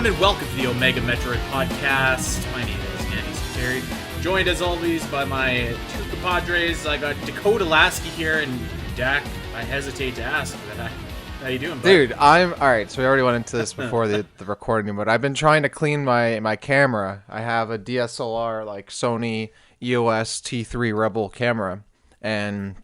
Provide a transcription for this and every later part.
everyone, and welcome to the Omega Metroid podcast. My name is Andy Terry, joined as always by my two compadres. I got Dakota Lasky here, and Dak, I hesitate to ask, but how you doing, bud? Dude, I'm alright. So we already went into this before the recording, but I've been trying to clean my camera. I have a DSLR, like Sony EOS T3 Rebel camera, and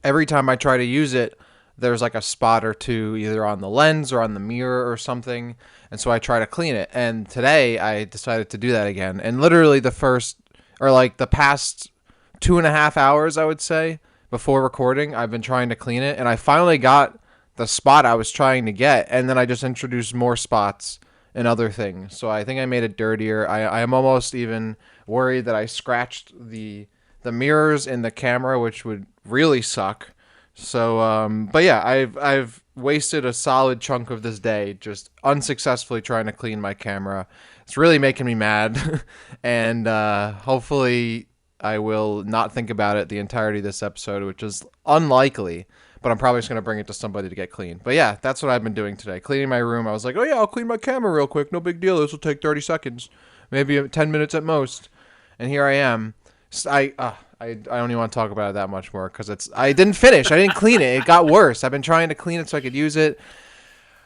every time I try to use it, there's like a spot or two either on the lens or on the mirror or something, and so I try to clean it. And today I decided to do that again, and literally the past 2.5 hours, I would say, before recording, I've been trying to clean it, and I finally got the spot I was trying to get, and then I just introduced more spots and other things. So I think I made it dirtier. I am almost even worried that I scratched the mirrors in the camera, which would really suck. So, but yeah, I've wasted a solid chunk of this day just unsuccessfully trying to clean my camera. It's really making me mad, and hopefully I will not think about it the entirety of this episode, which is unlikely, but I'm probably just going to bring it to somebody to get clean. But yeah, that's what I've been doing today. Cleaning my room. I was like, oh yeah, I'll clean my camera real quick. No big deal. This will take 30 seconds, maybe 10 minutes at most. And here I am. I don't even want to talk about it that much more because I didn't finish. I didn't clean it. It got worse. I've been trying to clean it so I could use it.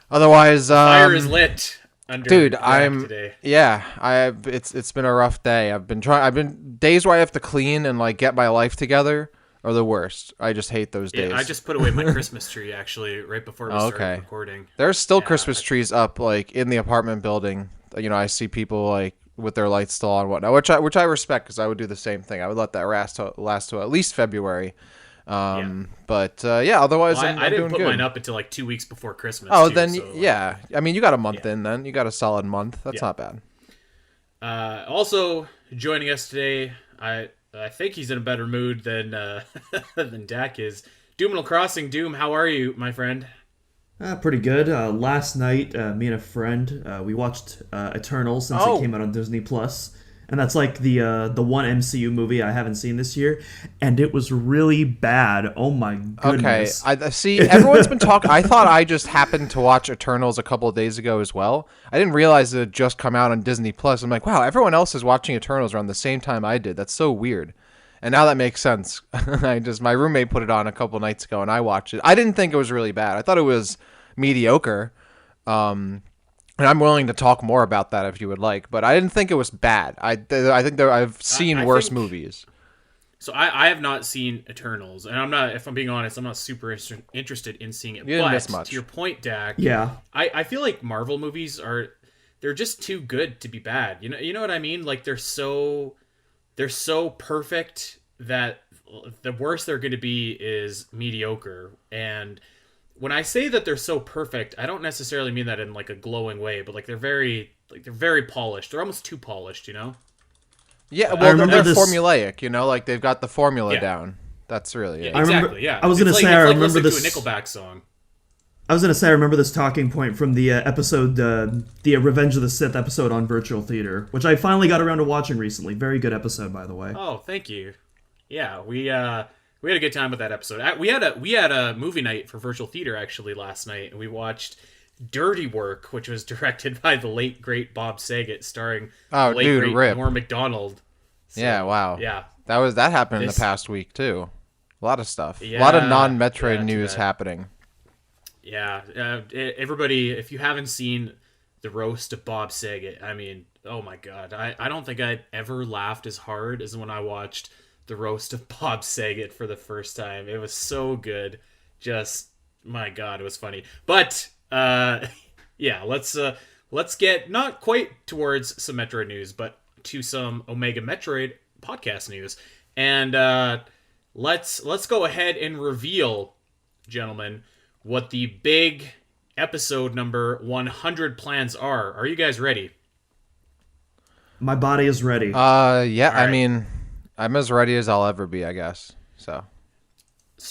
Otherwise, fire is lit under today. Yeah. It's been a rough day. I've been days where I have to clean and like get my life together are the worst. I just hate those days. Yeah, I just put away my Christmas tree actually right before we started recording. There's still Christmas trees up like in the apartment building. You know, I see people like with their lights still on and whatnot, which I respect because I would do the same thing. I would let that last to at least February. But otherwise well, I'm I didn't doing put good. mine up until like 2 weeks before Christmas. Oh, too, then so, yeah. I mean, you got a month in then. You got a solid month. That's not bad. Also joining us today, I think he's in a better mood than than Dak is. Doominal Crossing. Doom, how are you, my friend? Pretty good. Last night, me and a friend, we watched Eternals since it came out on Disney Plus, and that's like the one MCU movie I haven't seen this year, and it was really bad. Oh my goodness! Okay, I see. Everyone's been talking. I thought I just happened to watch Eternals a couple of days ago as well. I didn't realize it had just come out on Disney Plus. I'm like, wow, everyone else is watching Eternals around the same time I did. That's so weird. And now that makes sense. My roommate put it on a couple nights ago, and I watched it. I didn't think it was really bad. I thought it was mediocre. And I'm willing to talk more about that if you would like, but I didn't think it was bad. I think I've seen worse movies. So I have not seen Eternals, and I'm not, if I'm being honest, I'm not super interested in seeing it. You didn't miss much. To your point, Dak, yeah, I feel like Marvel movies they're just too good to be bad. You know what I mean? Like they're so perfect that the worst they're going to be is mediocre. And when I say that they're so perfect, I don't necessarily mean that in like a glowing way, but like they're very polished. They're almost too polished, you know? Yeah, well, they're formulaic, you know, like they've got the formula down. That's really it. Exactly. I was going to say I remember this to a Nickelback song. I was going to say I remember this talking point from the episode, the Revenge of the Sith episode on Virtual Theater, which I finally got around to watching recently. Very good episode, by the way. Oh, thank you. Yeah, we had a good time with that episode. We had a movie night for Virtual Theater actually last night, and we watched Dirty Work, which was directed by the late great Bob Saget, starring the late great rip. Norm Macdonald. So, yeah, wow. Yeah, that happened in the past week too. A lot of stuff. A lot of non-Metroid news happening. Yeah, everybody, if you haven't seen the roast of Bob Saget, I mean, oh my god, I don't think I'd ever laughed as hard as when I watched the roast of Bob Saget for the first time. It was so good. Just, my god, it was funny. But yeah, let's get not quite towards some Metroid news, but to some Omega Metroid podcast news. And let's go ahead and reveal, gentlemen, what the big episode number 100 plans are. Are you guys ready? My body is ready. Yeah, right. I mean, I'm as ready as I'll ever be, I guess. So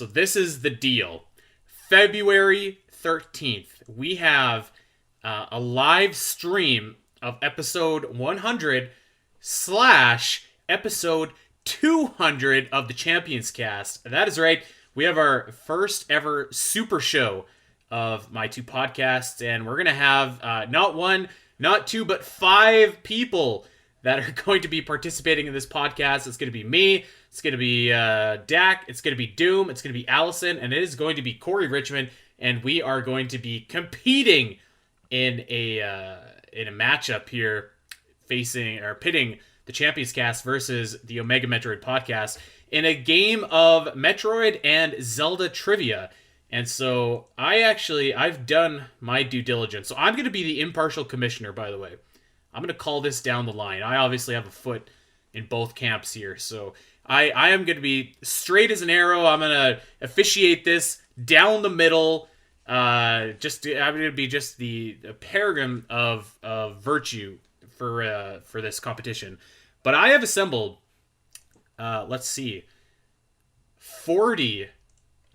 this is the deal. February 13th, we have a live stream of episode 100 / episode 200 of the Champions Cast. That is right. We have our first ever super show of my two podcasts, and we're going to have not one, not 2, but 5 people that are going to be participating in this podcast. It's going to be me, it's going to be Dak, it's going to be Doom, it's going to be Allison, and it is going to be Corey Richmond, and we are going to be competing in a matchup here, pitting the Champions Cast versus the Omega Metroid podcast in a game of Metroid and Zelda trivia. And so I've done my due diligence. So I'm going to be the impartial commissioner, by the way. I'm going to call this down the line. I obviously have a foot in both camps here. So I am going to be straight as an arrow. I'm going to officiate this down the middle. I'm going to be just the paragon of virtue for this competition. But I have assembled, let's see, 40.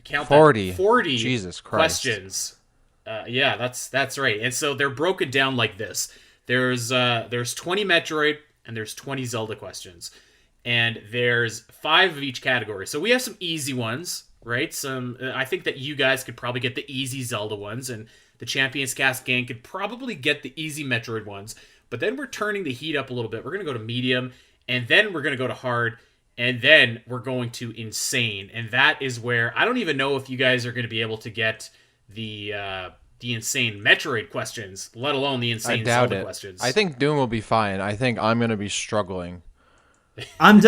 Count 40. That, 40 Jesus Christ. questions. Yeah, that's right. And so they're broken down like this. There's 20 Metroid and there's 20 Zelda questions. And there's 5 of each category. So we have some easy ones, right? I think that you guys could probably get the easy Zelda ones, and the Champions Cast gang could probably get the easy Metroid ones. But then we're turning the heat up a little bit. We're going to go to medium, and then we're going to go to hard, and then we're going to insane. And that is where I don't even know if you guys are going to be able to get the insane Metroid questions, let alone the insane Zelda questions. I think Doom will be fine. I think I'm going to be struggling. I'm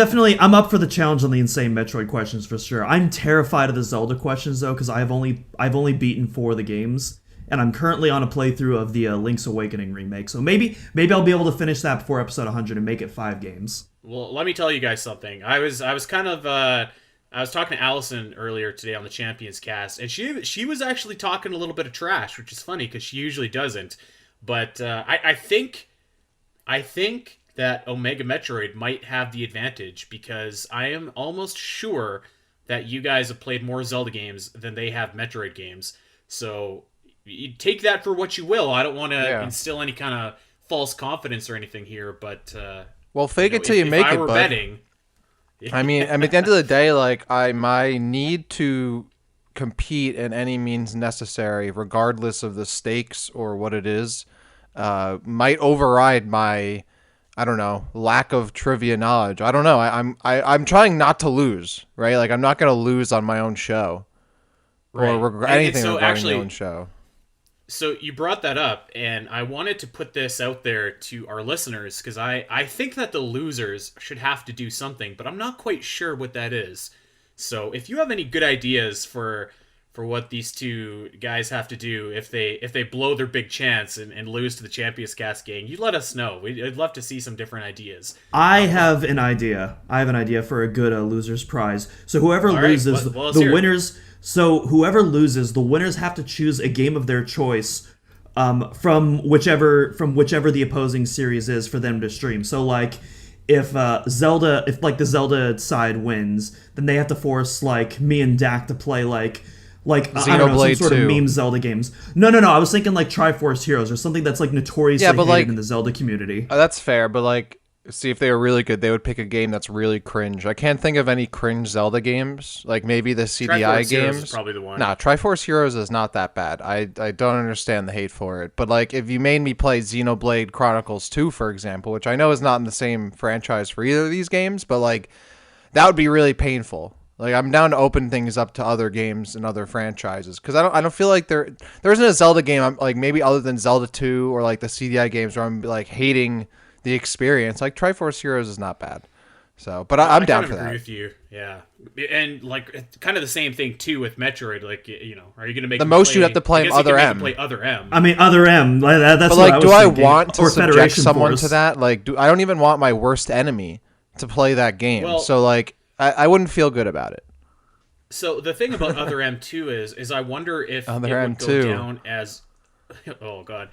up for the challenge on the insane Metroid questions for sure. I'm terrified of the Zelda questions though, because I've only beaten 4 of the games, and I'm currently on a playthrough of the Link's Awakening remake. So maybe I'll be able to finish that before episode 100 and make it 5 games. Well, let me tell you guys something. I was talking to Allison earlier today on the Champions Cast, and she was actually talking a little bit of trash, which is funny because she usually doesn't. But I think that Omega Metroid might have the advantage, because I am almost sure that you guys have played more Zelda games than they have Metroid games. So you take that for what you will. I don't want to instill any kind of false confidence or anything here, but well, fake it till you make it. Betting, I mean, at the end of the day, like my need to compete in any means necessary, regardless of the stakes or what it is, might override my, I don't know, lack of trivia knowledge. I don't know. I'm trying not to lose, right? Like I'm not going to lose on my own show, right, or anything so regarding my own show. So you brought that up, and I wanted to put this out there to our listeners, because I think that the losers should have to do something, but I'm not quite sure what that is. So if you have any good ideas for what these two guys have to do if they blow their big chance and lose to the Champions Cast gang, you let us know. I'd love to see some different ideas. I have an idea for a good loser's prize. So whoever loses, the winners... So whoever loses, the winners have to choose a game of their choice from whichever the opposing series is for them to stream. So like if the Zelda side wins, then they have to force like me and Dak to play like I don't know, some sort of meme Zelda games. No. I was thinking like Triforce Heroes or something that's like notoriously hated in the Zelda community. That's fair, but like, see, if they were really good, they would pick a game that's really cringe. I can't think of any cringe Zelda games. Like maybe the CDI Triforce games. Heroes is probably the one. Nah, Triforce Heroes is not that bad. I don't understand the hate for it. But like, if you made me play Xenoblade Chronicles 2, for example, which I know is not in the same franchise for either of these games, but like, that would be really painful. Like, I'm down to open things up to other games and other franchises, because I don't feel like there isn't a Zelda game I'm like, maybe other than Zelda 2 or like the CDI games, where I'm like hating the experience. Like Triforce Heroes is not bad. So, but I'm down for that. I agree with you. Yeah, and like kind of the same thing too with Metroid. Like, you know, are you going to make the most you have to play Other M? Play Other M. I mean, Other M. That's but like, what I was thinking. Want to subject someone to that? Like, I don't even want my worst enemy to play that game. Well, so like, I wouldn't feel good about it. So the thing about Other M2 is I wonder if Other it would go down as... Oh, God.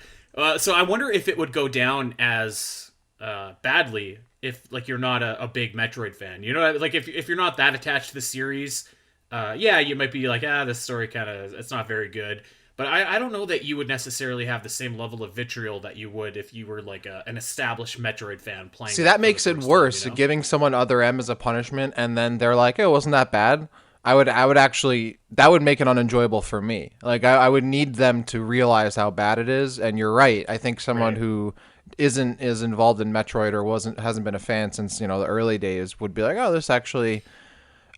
So I wonder if it would go down as badly if, like, you're not a big Metroid fan. You know, like, if you're not that attached to the series, yeah, you might be like, this story kind of... It's not very good. But I don't know that you would necessarily have the same level of vitriol that you would if you were like an established Metroid fan playing. See, that makes it worse, you know? Giving someone Other M as a punishment, and then they're like, "Oh, wasn't that bad?" I would actually, that would make it unenjoyable for me. Like I would need them to realize how bad it is. And you're right. I think someone who isn't as involved in Metroid or hasn't been a fan since, the early days would be like, oh, this actually,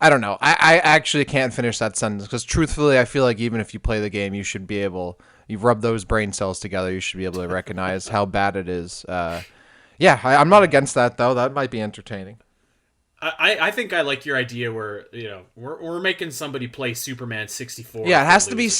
I don't know. I actually can't finish that sentence because truthfully, I feel like even if you play the game, you rub those brain cells together, you should be able to recognize how bad it is. Yeah, I'm not against that though. That might be entertaining. I think I like your idea where we're making somebody play Superman 64. Yeah, it has to be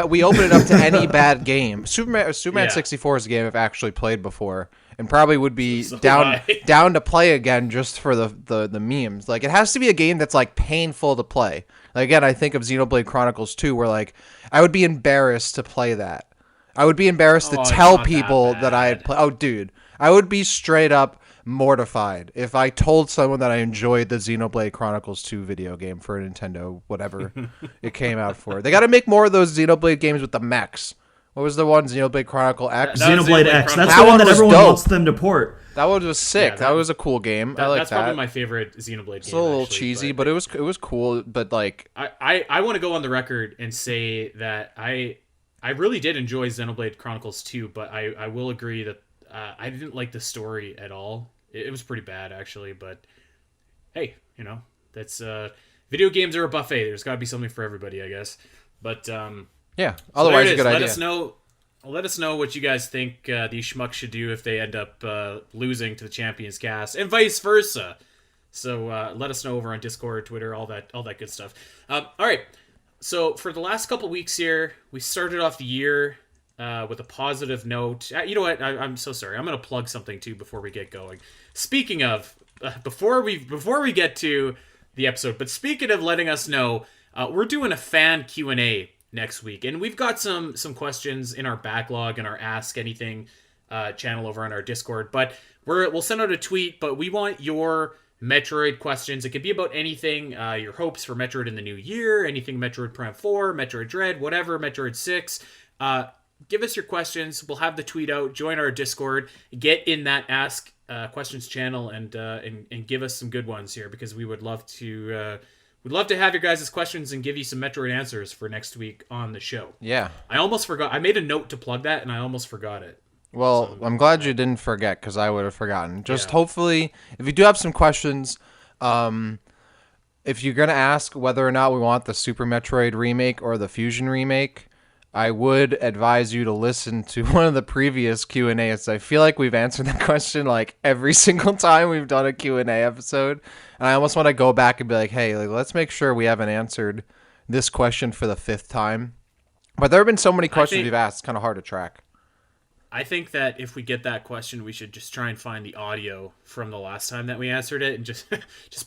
we open it up to any bad game. Superman Yeah. 64 is a game I've actually played before and probably would be So down do I. down to play again just for the memes. Like it has to be a game that's like painful to play. Like again, I think of Xenoblade Chronicles 2 where like I would be embarrassed to play that. I would be embarrassed to Oh, it's tell not that people that I had bad. played. Oh, dude, I would be straight up mortified if I told someone that I enjoyed the Xenoblade Chronicles 2 video game for Nintendo, whatever it came out for. They got to make more of those Xenoblade games with the mechs. What was the one? Xenoblade Chronicle X? That was Xenoblade Xenoblade X. That's Chronicles. the That one one that was everyone dope. wants them to port. That one was sick. Yeah, that was a cool game. I like That's that. probably my favorite Xenoblade game. It's a little actually, cheesy, but it was cool. But like, I want to go on the record and say that I really did enjoy Xenoblade Chronicles 2, but I will agree that I didn't like the story at all. It was pretty bad actually, but hey, that's video games are a buffet. There's got to be something for everybody, I guess. But yeah. so Otherwise, there a it good is. idea. Let us know what you guys think these schmucks should do if they end up losing to the Champions Cast, and vice versa. So let us know over on Discord, Twitter, all that good stuff. All right. So for the last couple weeks here, we started off the year with a positive note. You know what? I'm so sorry. I'm going to plug something too before we get going. Speaking of, before we get to the episode, but speaking of letting us know, we're doing a fan Q&A next week, and we've got some questions in our backlog and our Ask Anything channel over on our Discord. But we'll send out a tweet. But we want your Metroid questions. It could be about anything, your hopes for Metroid in the new year, anything Metroid Prime 4, Metroid Dread, whatever, Metroid 6. Give us your questions. We'll have the tweet out. Join our Discord. Get in that Ask Questions channel and give us some good ones here, because we would love to have your guys' questions and give you some Metroid answers for next week on the show. Yeah. I almost forgot. I made a note to plug that, and I almost forgot it. Well, I'm glad you didn't forget because I would have forgotten. Just Yeah. hopefully, if you do have some questions, if you're going to ask whether or not we want the Super Metroid remake or the Fusion remake, I would advise you to listen to one of the previous Q&As. I feel like we've answered that question like every single time we've done a Q&A episode. And I almost want to go back and be like, hey, let's make sure we haven't answered this question for the 5th time. But there have been so many questions you've asked, it's kind of hard to track. I think that if we get that question, we should just try and find the audio from the last time that we answered it and just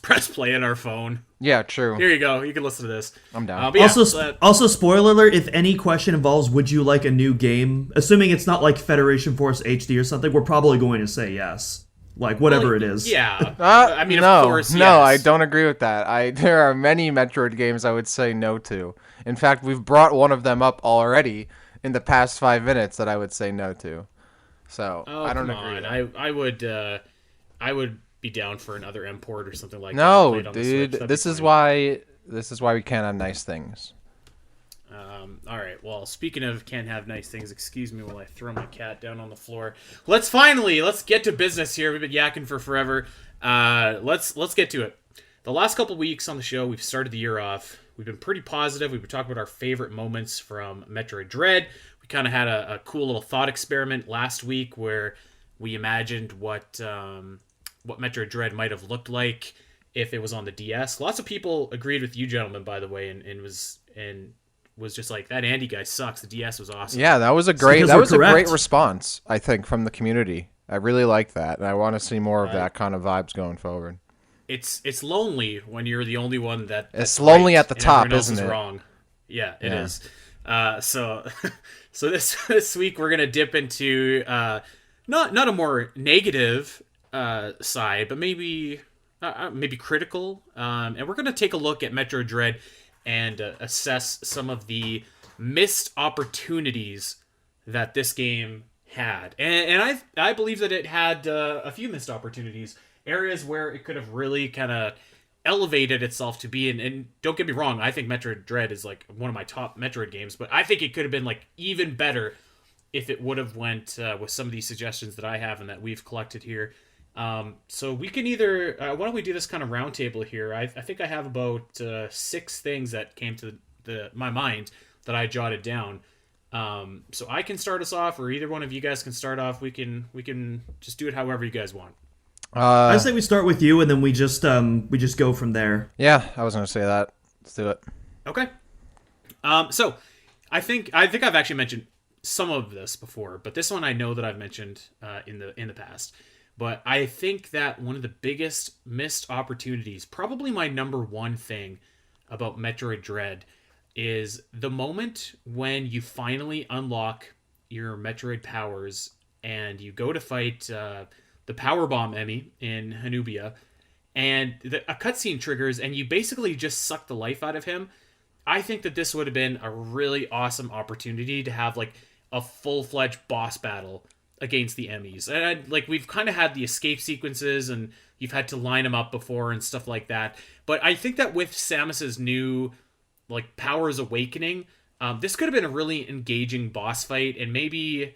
press play on our phone. Yeah, true. Here you go. You can listen to this. I'm down. But yeah, Also, spoiler alert, if any question involves would you like a new game, assuming it's not like Federation Force HD or something, we're probably going to say yes. Like, whatever it is. Yeah. I mean, no, of course, yes. No, I don't agree with that. There are many Metroid games I would say no to. In fact, we've brought one of them up already in the past 5 minutes that I would say no to. So I don't agree. I would be down for another import or something like that. No, Play it on the dude, Switch. That'd this be is fine. why we can't have nice things. All right. Well, speaking of can't have nice things, excuse me while I throw my cat down on the floor. Let's get to business here. We've been yakking for forever. Let's get to it. The last couple weeks on the show, we've started the year off. We've been pretty positive. We've been talking about our favorite moments from Metroid Dread. We kind of had a cool little thought experiment last week where we imagined what Metroid Dread might have looked like if it was on the DS. Lots of people agreed with you gentlemen, by the way, and was just like, that Andy guy sucks. The DS was awesome. Yeah, that was a great response, I think, from the community. I really like that, and I want to see more of that kind of vibes going forward. It's lonely when you're the only one that's it's lonely right at the top, isn't it? Wrong. Yeah, it is. So this week we're gonna dip into not a more negative side, but maybe critical, and we're gonna take a look at Metroid Dread and assess some of the missed opportunities that this game had, and I believe that it had a few missed opportunities. Areas where it could have really kind of elevated itself to be, and don't get me wrong, I think Metroid Dread is like one of my top Metroid games, but I think it could have been like even better if it would have went with some of these suggestions that I have and that we've collected here. So we can either why don't we do this kind of roundtable here? I think I have about 6 things that came to my mind that I jotted down. So I can start us off, or either one of you guys can start off. We can just do it however you guys want. I say we start with you, and then we just go from there. Yeah, I was gonna say that. Let's do it. Okay. So I think I've actually mentioned some of this before, but this one I know that I've mentioned in the past. But I think that one of the biggest missed opportunities, probably my number one thing about Metroid Dread, is the moment when you finally unlock your Metroid powers and you go to fight the Power Bomb EMMI in Hanubia, and a cutscene triggers and you basically just suck the life out of him. I think that this would have been a really awesome opportunity to have like a full-fledged boss battle against the EMMIs. And like we've kind of had the escape sequences and you've had to line them up before and stuff like that. But I think that with Samus's new like powers awakening, this could have been a really engaging boss fight, and maybe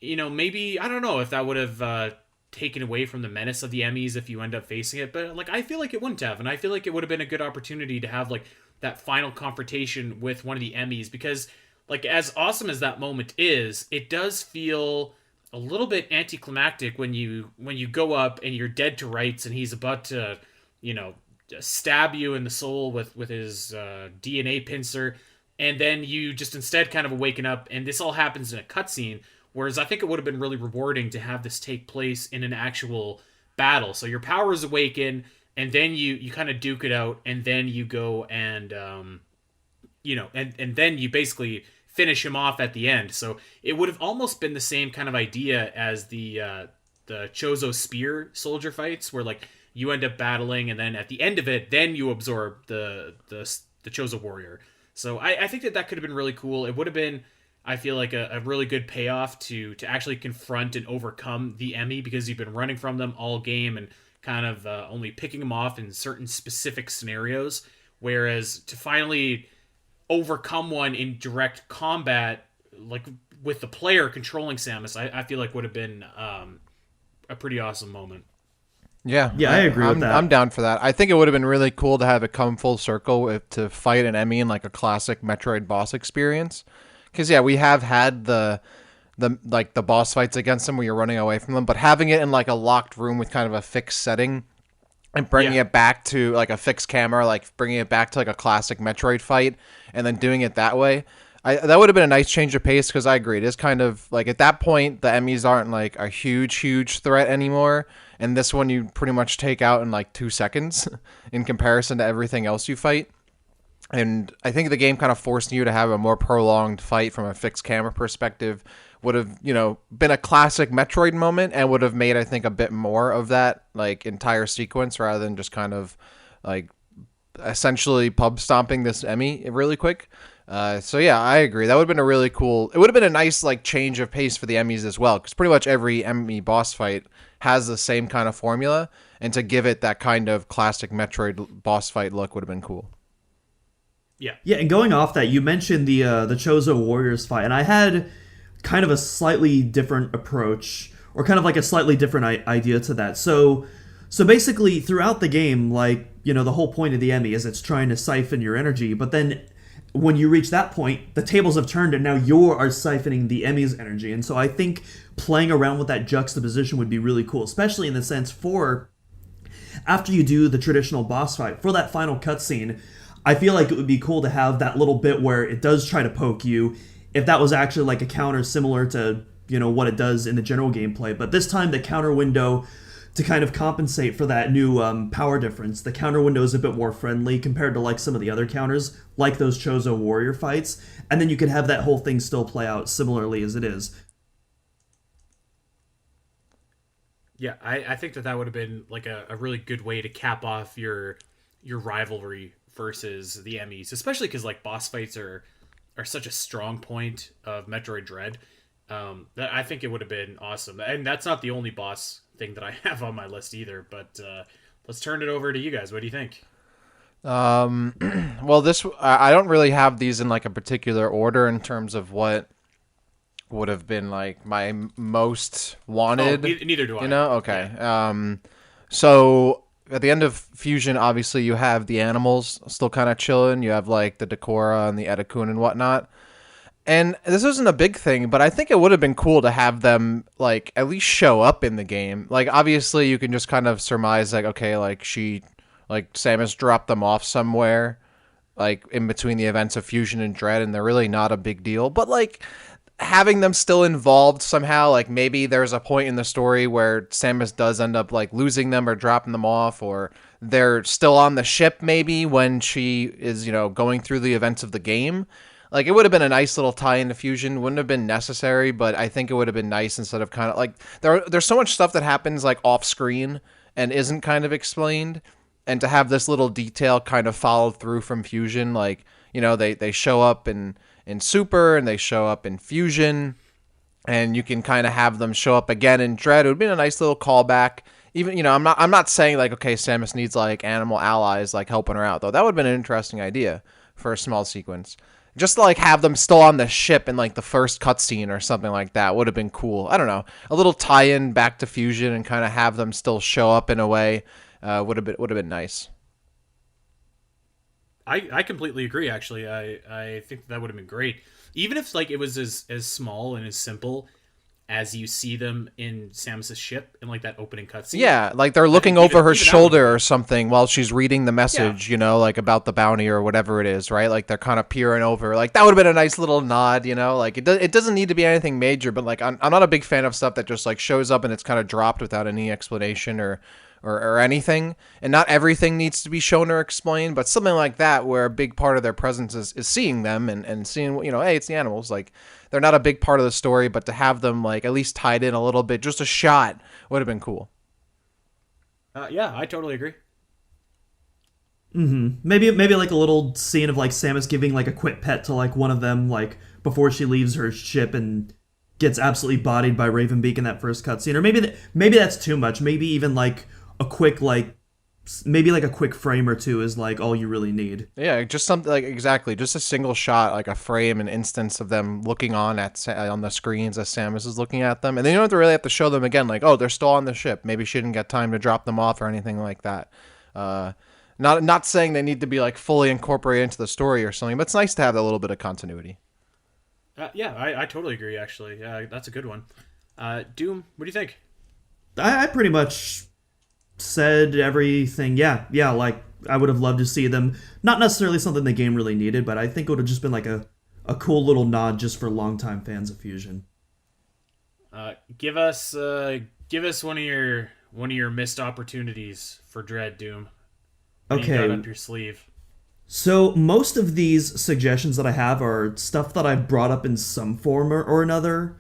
I don't know if that would have taken away from the menace of the EMMIs if you end up facing it, but like I feel like it wouldn't have, and I feel like it would have been a good opportunity to have like that final confrontation with one of the EMMIs, because like as awesome as that moment is, it does feel a little bit anticlimactic when you go up and you're dead to rights and he's about to stab you in the soul with his DNA pincer, and then you just instead kind of awaken up and this all happens in a cutscene. Whereas I think it would have been really rewarding to have this take place in an actual battle. So your powers awaken, and then you kind of duke it out, and then you go and and then you basically finish him off at the end. So it would have almost been the same kind of idea as the Chozo Spear soldier fights, where like you end up battling, and then at the end of it, then you absorb the Chozo warrior. So I think that could have been really cool. It would have been, I feel like, a really good payoff to actually confront and overcome the EMMI, because you've been running from them all game and kind of only picking them off in certain specific scenarios. Whereas to finally overcome one in direct combat, like with the player controlling Samus, I feel like would have been a pretty awesome moment. Yeah, I agree with that. I'm down for that. I think it would have been really cool to have it come full circle to fight an EMMI in like a classic Metroid boss experience. Because we have had the boss fights against them where you're running away from them, but having it in like a locked room with kind of a fixed setting and bringing it back to like a fixed camera, like bringing it back to like a classic Metroid fight, and then doing it that way, that would have been a nice change of pace. Because I agree, it is kind of like at that point the EMMIs aren't like a huge threat anymore, and this one you pretty much take out in like 2 seconds in comparison to everything else you fight. And I think the game kind of forcing you to have a more prolonged fight from a fixed camera perspective would have, been a classic Metroid moment, and would have made, I think, a bit more of that like entire sequence rather than just kind of like essentially pub stomping this EMMI really quick. So yeah, I agree. That would have been a really cool. It would have been a nice like change of pace for the EMMIs as well, because pretty much every EMMI boss fight has the same kind of formula, and to give it that kind of classic Metroid boss fight look would have been cool. Yeah, and going off that, you mentioned the Chozo Warriors fight, and I had kind of a slightly different approach, or kind of like a slightly different idea to that. So basically, throughout the game, like, the whole point of the EMMI is it's trying to siphon your energy, but then when you reach that point, the tables have turned, and now you are siphoning the EMMI's energy. And so I think playing around with that juxtaposition would be really cool, especially in the sense for after you do the traditional boss fight, for that final cutscene, I feel like it would be cool to have that little bit where it does try to poke you, if that was actually like a counter similar to, what it does in the general gameplay. But this time the counter window, to kind of compensate for that new power difference, the counter window is a bit more friendly compared to like some of the other counters, like those Chozo Warrior fights. And then you could have that whole thing still play out similarly as it is. Yeah, I think that would have been like a really good way to cap off your rivalry versus the EMMIs, especially because like boss fights are such a strong point of Metroid Dread. That I think it would have been awesome. And that's not the only boss thing that I have on my list either, but let's turn it over to you guys. What do you think? Well, I don't really have these in like a particular order in terms of what would have been like my most Oh, wanted. neither do I. You know? Okay. Yeah. So at the end of Fusion, obviously you have the animals still kind of chilling. You have like the Decora and the Etecoon and whatnot. And this isn't a big thing, but I think it would have been cool to have them like at least show up in the game. Like obviously you can just kind of surmise like okay, like Samus dropped them off somewhere like in between the events of Fusion and Dread, and they're really not a big deal. But like having them still involved somehow, like maybe there's a point in the story where Samus does end up like losing them or dropping them off, or they're still on the ship maybe when she is, going through the events of the game. Like it would have been a nice little tie into Fusion. Wouldn't have been necessary, but I think it would have been nice instead of kind of like there's so much stuff that happens like off screen and isn't kind of explained, and to have this little detail kind of followed through from Fusion, like they show up in Super and they show up in Fusion, and you can kind of have them show up again in Dread. It would be a nice little callback. Even I'm not saying like okay, Samus needs like animal allies like helping her out though. That would have been an interesting idea for a small sequence. Just to like have them still on the ship in like the first cutscene or something like that would have been cool. I don't know, a little tie-in back to Fusion and kind of have them still show up in a way would have been nice. I completely agree. Actually, I think that would have been great. Even if like it was as small and as simple as you see them in Samus's ship in like that opening cutscene. Yeah, like they're I looking think over her even that shoulder or something while she's reading the yeah, message, like about the bounty or whatever it is, right? Like they're kind of peering over. Like that would have been a nice little nod, Like it doesn't need to be anything major, but like I'm not a big fan of stuff that just like shows up and it's kind of dropped without any explanation or anything. And not everything needs to be shown or explained, but something like that where a big part of their presence is seeing them and seeing, hey, it's the animals. Like they're not a big part of the story, but to have them like at least tied in a little bit, just a shot would have been cool. yeah, I totally agree. Maybe like a little scene of like Samus giving like a quick pet to like one of them like before she leaves her ship and gets absolutely bodied by Ravenbeak in that first cutscene. Or maybe that's too much. Maybe even like a quick like maybe like a quick frame or two is like all you really need. Yeah, just something like exactly, just a single shot, like a frame, an instance of them looking on the screens as Samus is looking at them, and then you don't have to really have to show them again. Like, oh, they're still on the ship. Maybe she didn't get time to drop them off or anything like that. Not saying they need to be like fully incorporated into the story or something, but it's nice to have a little bit of continuity. Yeah, I totally agree. Actually, yeah, that's a good one. Doom, what do you think? I pretty much said everything. Yeah, like I would have loved to see them. Not necessarily something the game really needed, but I think it would have just been like a cool little nod just for longtime fans of Fusion. Give us one of your missed opportunities for Dread, Doom. What do you got Okay, up your sleeve? so most of these suggestions that I have are stuff that I've brought up in some form or another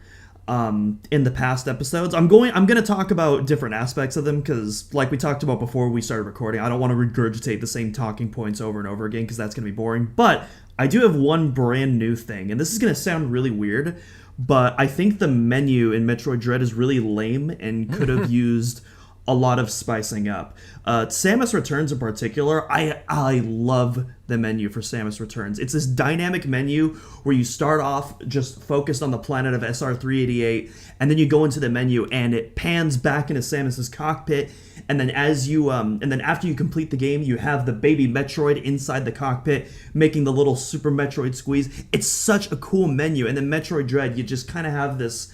in the past episodes. I'm going to talk about different aspects of them because, like we talked about before we started recording, I don't want to regurgitate the same talking points over and over again because that's going to be boring. But I do have one brand new thing, and this is going to sound really weird, but I think the menu in Metroid Dread is really lame and could have used a lot of spicing up. Samus Returns in particular, I love the menu for Samus Returns. It's this dynamic menu where you start off just focused on the planet of SR388, and then you go into the menu and it pans back into Samus's cockpit, and then after you complete the game, you have the baby Metroid inside the cockpit making the little Super Metroid squeeze. It's such a cool menu, and then Metroid Dread, you just have this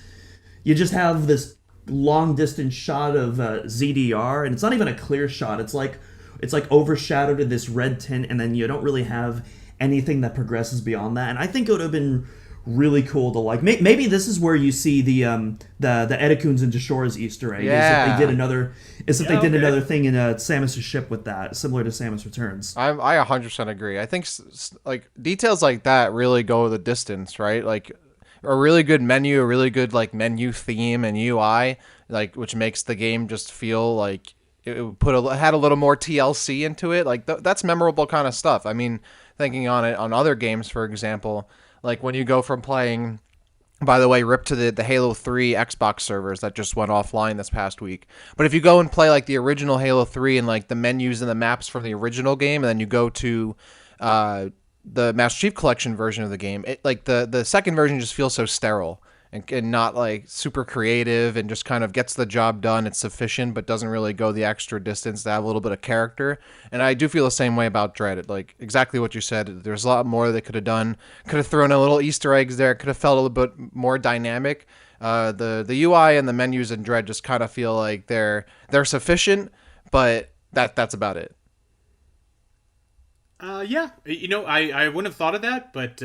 long distance shot of ZDR, and it's not even a clear shot. It's like overshadowed in this red tint, and then you don't really have anything that progresses beyond that. And I think it would have been really cool to like maybe this is where you see the Etecoons and Dachoras Easter egg. Yeah. Is if they did okay. another thing in Samus' ship with that, similar to Samus Returns. I 100% agree. I think like details like that really go the distance, right? Like a really good menu, a really good like menu theme and UI, like which makes the game just feel like it had a little more TLC into it. Like that's memorable kind of stuff. I mean, thinking on it on other games, for example, like when you go from playing, by the way, rip to the Halo 3 Xbox servers that just went offline this past week. But if you go and play like the original Halo 3 and like the menus and the maps from the original game, and then you go to the Master Chief Collection version of the game, it like the second version just feels so sterile and not like super creative and just kind of gets the job done. It's sufficient, but doesn't really go the extra distance to have a little bit of character. And I do feel the same way about Dread. Like exactly what you said. There's a lot more they could have done. Could have thrown a little Easter eggs there. Could have felt a little bit more dynamic. The UI and the menus in Dread just kind of feel like they're sufficient, but that's about it. Yeah, I wouldn't have thought of that, but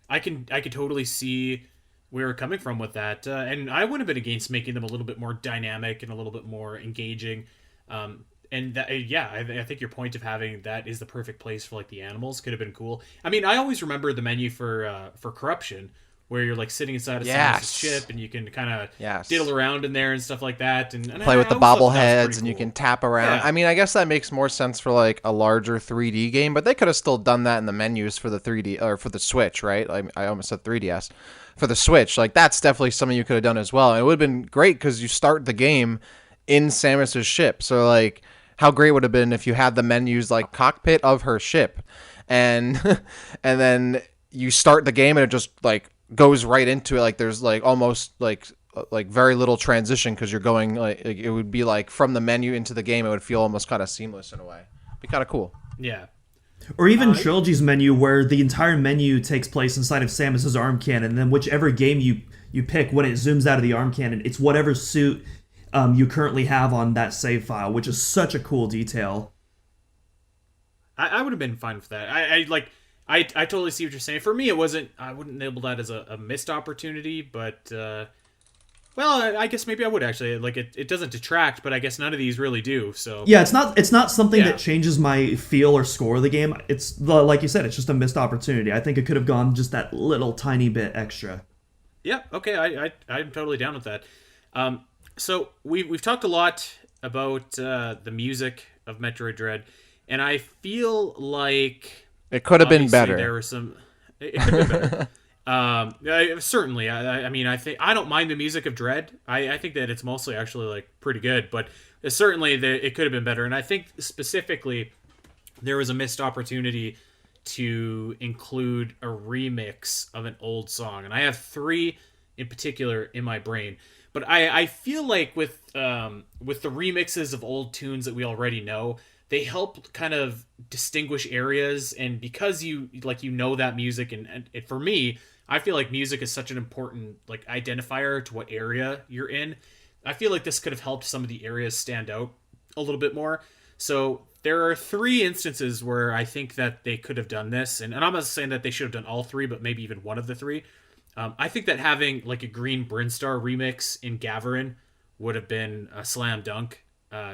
I could totally see where we're coming from with that, and I wouldn't have been against making them a little bit more dynamic and a little bit more engaging. And that, yeah, I think your point of having that is the perfect place for like the animals could have been cool. I mean, I always remember the menu for Corruption, where you're like sitting inside a Samus's ship and you can kind of diddle around in there and stuff like that, and play with the bobbleheads and you can tap around. Yeah. I mean, I guess that makes more sense for like a larger 3D game, but they could have still done that in the menus for the 3D or for the Switch, right? I almost said 3DS. For the Switch, like that's definitely something you could have done as well. And it would have been great because you start the game in Samus's ship. So like, how great would it have been if you had the menus like cockpit of her ship, and and then you start the game and it just like goes right into it. Like there's like almost like very little transition because you're going like it would be like from the menu into the game. It would feel almost kind of seamless in a way. Be kind of cool. Yeah. Or even Trilogy's menu, where the entire menu takes place inside of Samus's arm cannon, and then whichever game you pick, when it zooms out of the arm cannon, it's whatever suit you currently have on that save file, which is such a cool detail. I would have been fine with that. I totally see what you're saying. For me, it wasn't. I wouldn't label that as a missed opportunity, but well, I guess maybe I would actually. Like it doesn't detract, but I guess none of these really do. So yeah, it's not something that changes my feel or score of the game. It's like you said, it's just a missed opportunity. I think it could have gone just that little tiny bit extra. Yeah. Okay. I'm totally down with that. So we've talked a lot about the music of Metroid Dread, and I feel like it could have been better. There were some. It could have been better. Certainly. I mean, I think I don't mind the music of Dread. I think that it's mostly actually like pretty good, but certainly it could have been better. And I think specifically there was a missed opportunity to include a remix of an old song, and I have 3 in particular in my brain. But I feel like with the remixes of old tunes that we already know, they help kind of distinguish areas, and because you know that music, and for me, I feel like music is such an important like identifier to what area you're in. I feel like this could have helped some of the areas stand out a little bit more. So there are 3 instances where I think that they could have done this, and I'm not saying that they should have done all 3, but maybe even one of the 3. I think that having like a Green Brinstar remix in Gavarin would have been a slam dunk,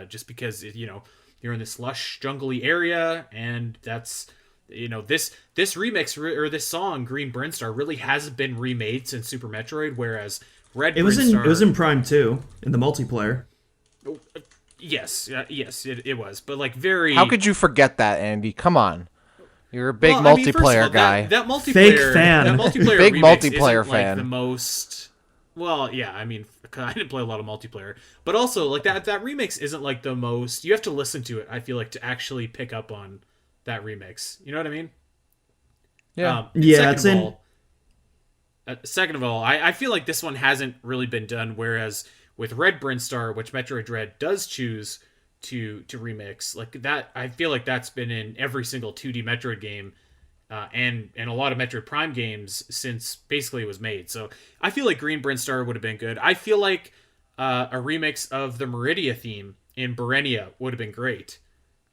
just because you're in this lush jungly area, and that's this remix or this song Green Brinstar really hasn't been remade since Super Metroid, whereas Red Brinstar, it was in Prime 2 in the multiplayer. Yes, it was, but like very. How could you forget that, Andy? Come on. You're a big multiplayer guy. That multiplayer, fake fan. That multiplayer big remix multiplayer isn't, fan. Like, the most. Well, yeah, I mean, I didn't play a lot of multiplayer, but also like that remix isn't like the most. You have to listen to it, I feel like, to actually pick up on that remix. You know what I mean? Yeah. Second of all, I feel like this one hasn't really been done. Whereas with Red Brinstar, which Metroid Dread does choose to remix, like that, I feel like that's been in every single 2D Metroid game, and a lot of Metroid Prime games since basically it was made. So I feel like Green Brinstar would have been good. I feel like a remix of the Maridia theme in Burenia would have been great,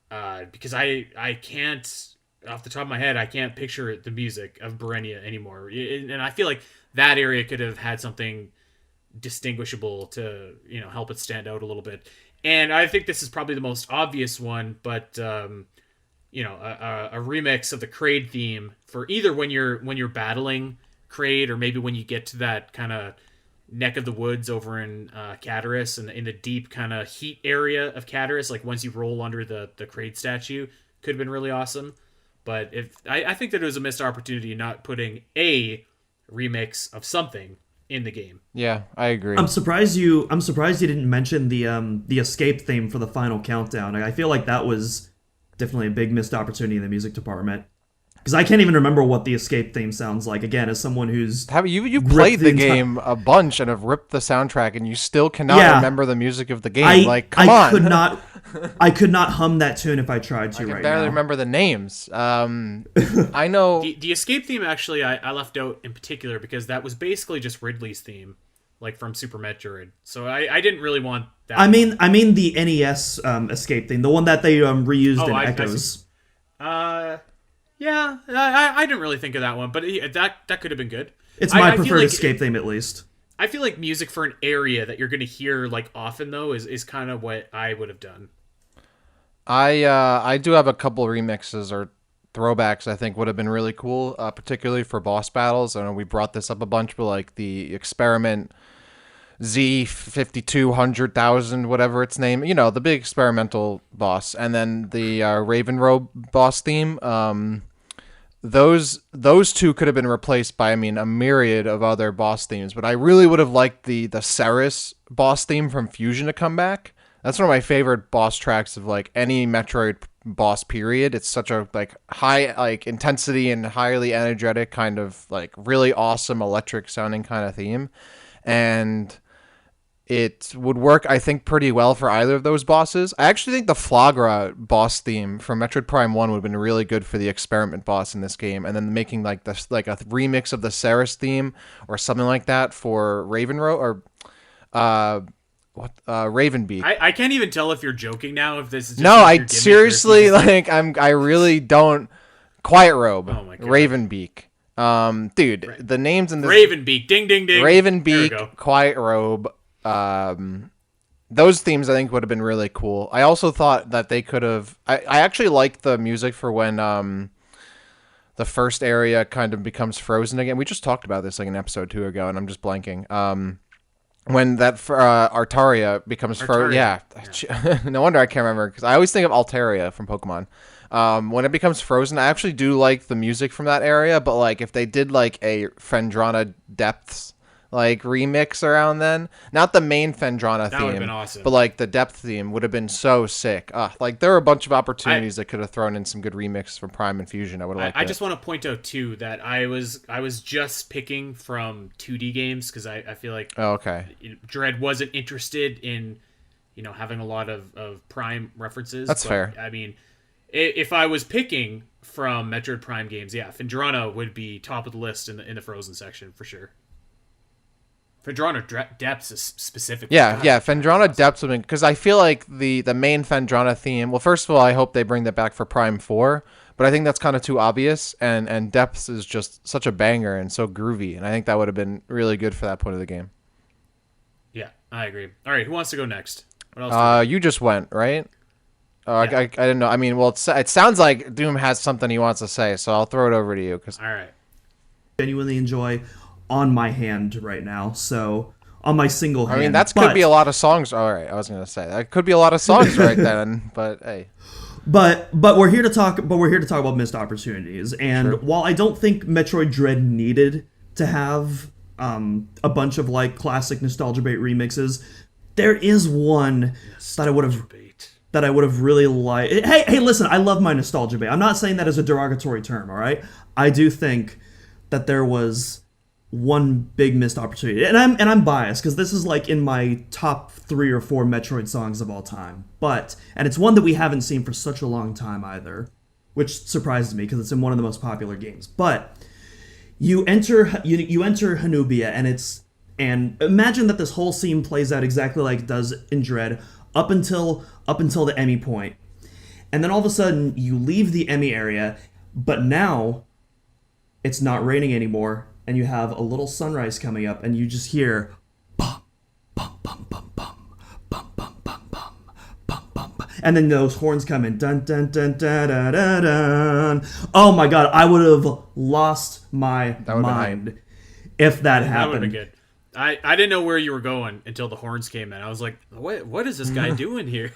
because I can't, off the top of my head, I can't picture the music of Burenia anymore, and I feel like that area could have had something distinguishable to help it stand out a little bit. And I think this is probably the most obvious one, but a remix of the Kraid theme for either when you're battling Kraid, or maybe when you get to that kind of neck of the woods over in Cataris, and in the deep kind of heat area of Cataris, like once you roll under the Kraid statue, could have been really awesome. But I think that it was a missed opportunity not putting a remix of something in the game. Yeah, I agree. I'm surprised you didn't mention the escape theme for the final countdown. I feel like that was definitely a big missed opportunity in the music department. Because I can't even remember what the escape theme sounds like. Again, as someone who's Have you played the game a bunch and have ripped the soundtrack, and you still cannot remember the music of the game? Come on. I could not hum that tune if I tried to. I can barely remember the names. I know the escape theme. Actually, I left out in particular because that was basically just Ridley's theme, like from Super Metroid. So I didn't really want that. I mean the NES escape theme, the one that they reused in Echoes. Yeah, I didn't really think of that one, but that could have been good. It's my preferred escape theme, at least. I feel like music for an area that you're going to hear like often though is kind of what I would have done. I do have a couple remixes or throwbacks I think would have been really cool, particularly for boss battles. I know we brought this up a bunch, but like the Experiment Z5200,000, whatever its name, the big experimental boss, and then the Raven Robe boss theme. Those two could have been replaced by, a myriad of other boss themes, but I really would have liked the Ceres boss theme from Fusion to come back. That's one of my favorite boss tracks of like any Metroid boss period. It's such a like high like intensity and highly energetic kind of like really awesome electric sounding kind of theme, and it would work, I think, pretty well for either of those bosses. I actually think the Flagra boss theme from Metroid Prime 1 would have been really good for the Experiment boss in this game, and then making like this like a remix of the Ceres theme or something like that for Ravenro or Ravenbeak. I can't even tell if you're joking now. If this is just no, I seriously like I really don't. Quiet Robe, oh my God. Ravenbeak. Dude, the names in this Ravenbeak, ding ding ding. Ravenbeak, Quiet Robe. Those themes I think would have been really cool. I also thought that they could have. I actually liked the music for when the first area kind of becomes frozen again. We just talked about this like an episode 2 ago, and I'm just blanking. When that Artaria becomes frozen. Yeah. No wonder I can't remember, because I always think of Altaria from Pokemon. When it becomes frozen, I actually do like the music from that area, but like if they did like a Phendrana Depths like remix around then, not the main Phendrana theme, would have been awesome. but like the Depth theme would have been so sick. Like there were a bunch of opportunities that could have thrown in some good remix from Prime and Fusion. I would have liked I just want to point out too that I was just picking from 2D games because I feel like Dread wasn't interested in having a lot of Prime references. That's fair. I mean, if I was picking from Metroid Prime games, yeah, Phendrana would be top of the list in the Frozen section for sure. Phendrana Depths is specifically. Yeah, Phendrana Depths would be, because I feel like the main Phendrana theme. Well, first of all, I hope they bring that back for Prime 4, but I think that's kind of too obvious. And Depths is just such a banger and so groovy, and I think that would have been really good for that point of the game. Yeah, I agree. All right, who wants to go next? What else? You just went, right? Oh, Yeah. I didn't know. I mean, well, it sounds like Doom has something he wants to say, so I'll throw it over to you. All right. Genuinely enjoy on my hand right now, so on my single hand. I mean, that could be a lot of songs. All right, I was gonna say that could be a lot of songs right then, but hey. But we're here to talk. But we're here to talk about missed opportunities. And True. While I don't think Metroid Dread needed to have a bunch of like classic nostalgia bait remixes, there is one that I would have really liked. Hey, listen, I love my nostalgia bait. I'm not saying that as a derogatory term. All right, I do think that there was one big missed opportunity, and I'm biased because this is like in my top 3 or 4 Metroid songs of all time, and it's one that we haven't seen for such a long time either, which surprises me because it's in one of the most popular games. But you enter Hanubia, and imagine that this whole scene plays out exactly like it does in Dread up until the EMMI point, and then all of a sudden you leave the EMMI area, but now it's not raining anymore. And you have a little sunrise coming up, and you just hear bum bum bum bum bum bum bum bum bum bum bum, and then those horns come in, dun dun dun dun dun dun dun. Oh my god, I would have lost my mind if that happened. That would have been good. I didn't know where you were going until the horns came in. I was like, what is this guy doing here?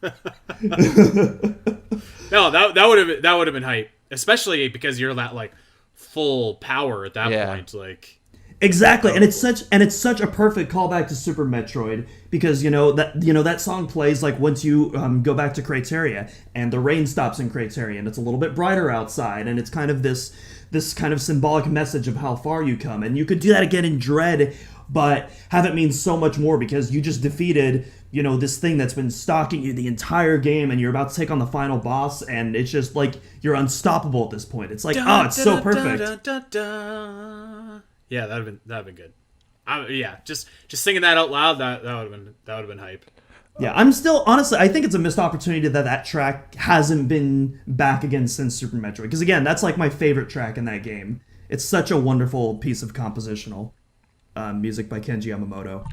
No, that would have been hype, especially because you're that like full power at that point. Like Exactly, and it's such a perfect callback to Super Metroid because that song plays like once you go back to Crateria and the rain stops in Crateria and it's a little bit brighter outside and it's kind of this kind of symbolic message of how far you come, and you could do that again in Dread, but have it mean so much more because you just defeated this thing that's been stalking you the entire game and you're about to take on the final boss and it's just like you're unstoppable at this point. It's like it's so perfect. Yeah, that'd have been good. Yeah, just singing that out loud, that would have been hype. Yeah, I'm still honestly, I think it's a missed opportunity that track hasn't been back again since Super Metroid. Because again, that's like my favorite track in that game. It's such a wonderful piece of compositional music by Kenji Yamamoto.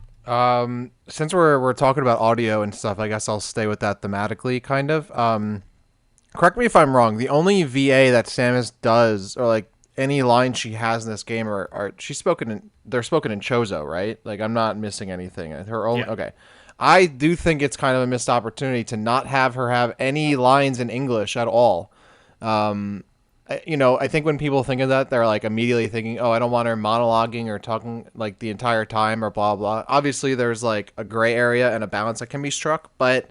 Since we're talking about audio and stuff, I guess I'll stay with that thematically, kind of. Correct me if I'm wrong. The only VA that Samus does, or like any lines she has in this game, they're spoken in Chozo, right? Like I'm not missing anything. Her only okay. I do think it's kind of a missed opportunity to not have her have any lines in English at all. I think when people think of that, they're like immediately thinking, "Oh, I don't want her monologuing or talking like the entire time or blah blah." Obviously, there's like a gray area and a balance that can be struck, but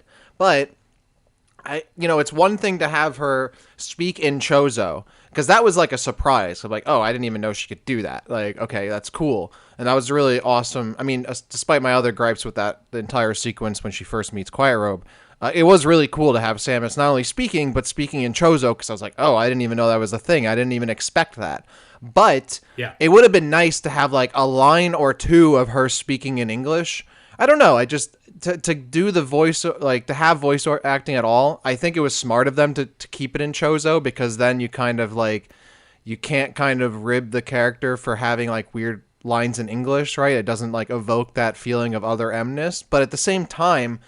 it's one thing to have her speak in Chozo, because that was like a surprise. I'm like, oh, I didn't even know she could do that. Like, okay, that's cool. And that was really awesome. I mean, despite my other gripes with the entire sequence when she first meets Quiet Robe, it was really cool to have Samus not only speaking, but speaking in Chozo, because I was like, oh, I didn't even know that was a thing. I didn't even expect that. But it would have been nice to have like a line or two of her speaking in English. I don't know. I just to do the voice, like to have voice acting at all. I think it was smart of them to keep it in Chozo, because then you kind of like you can't kind of rib the character for having like weird lines in English, right? It doesn't like evoke that feeling of other M-ness. But at the same time,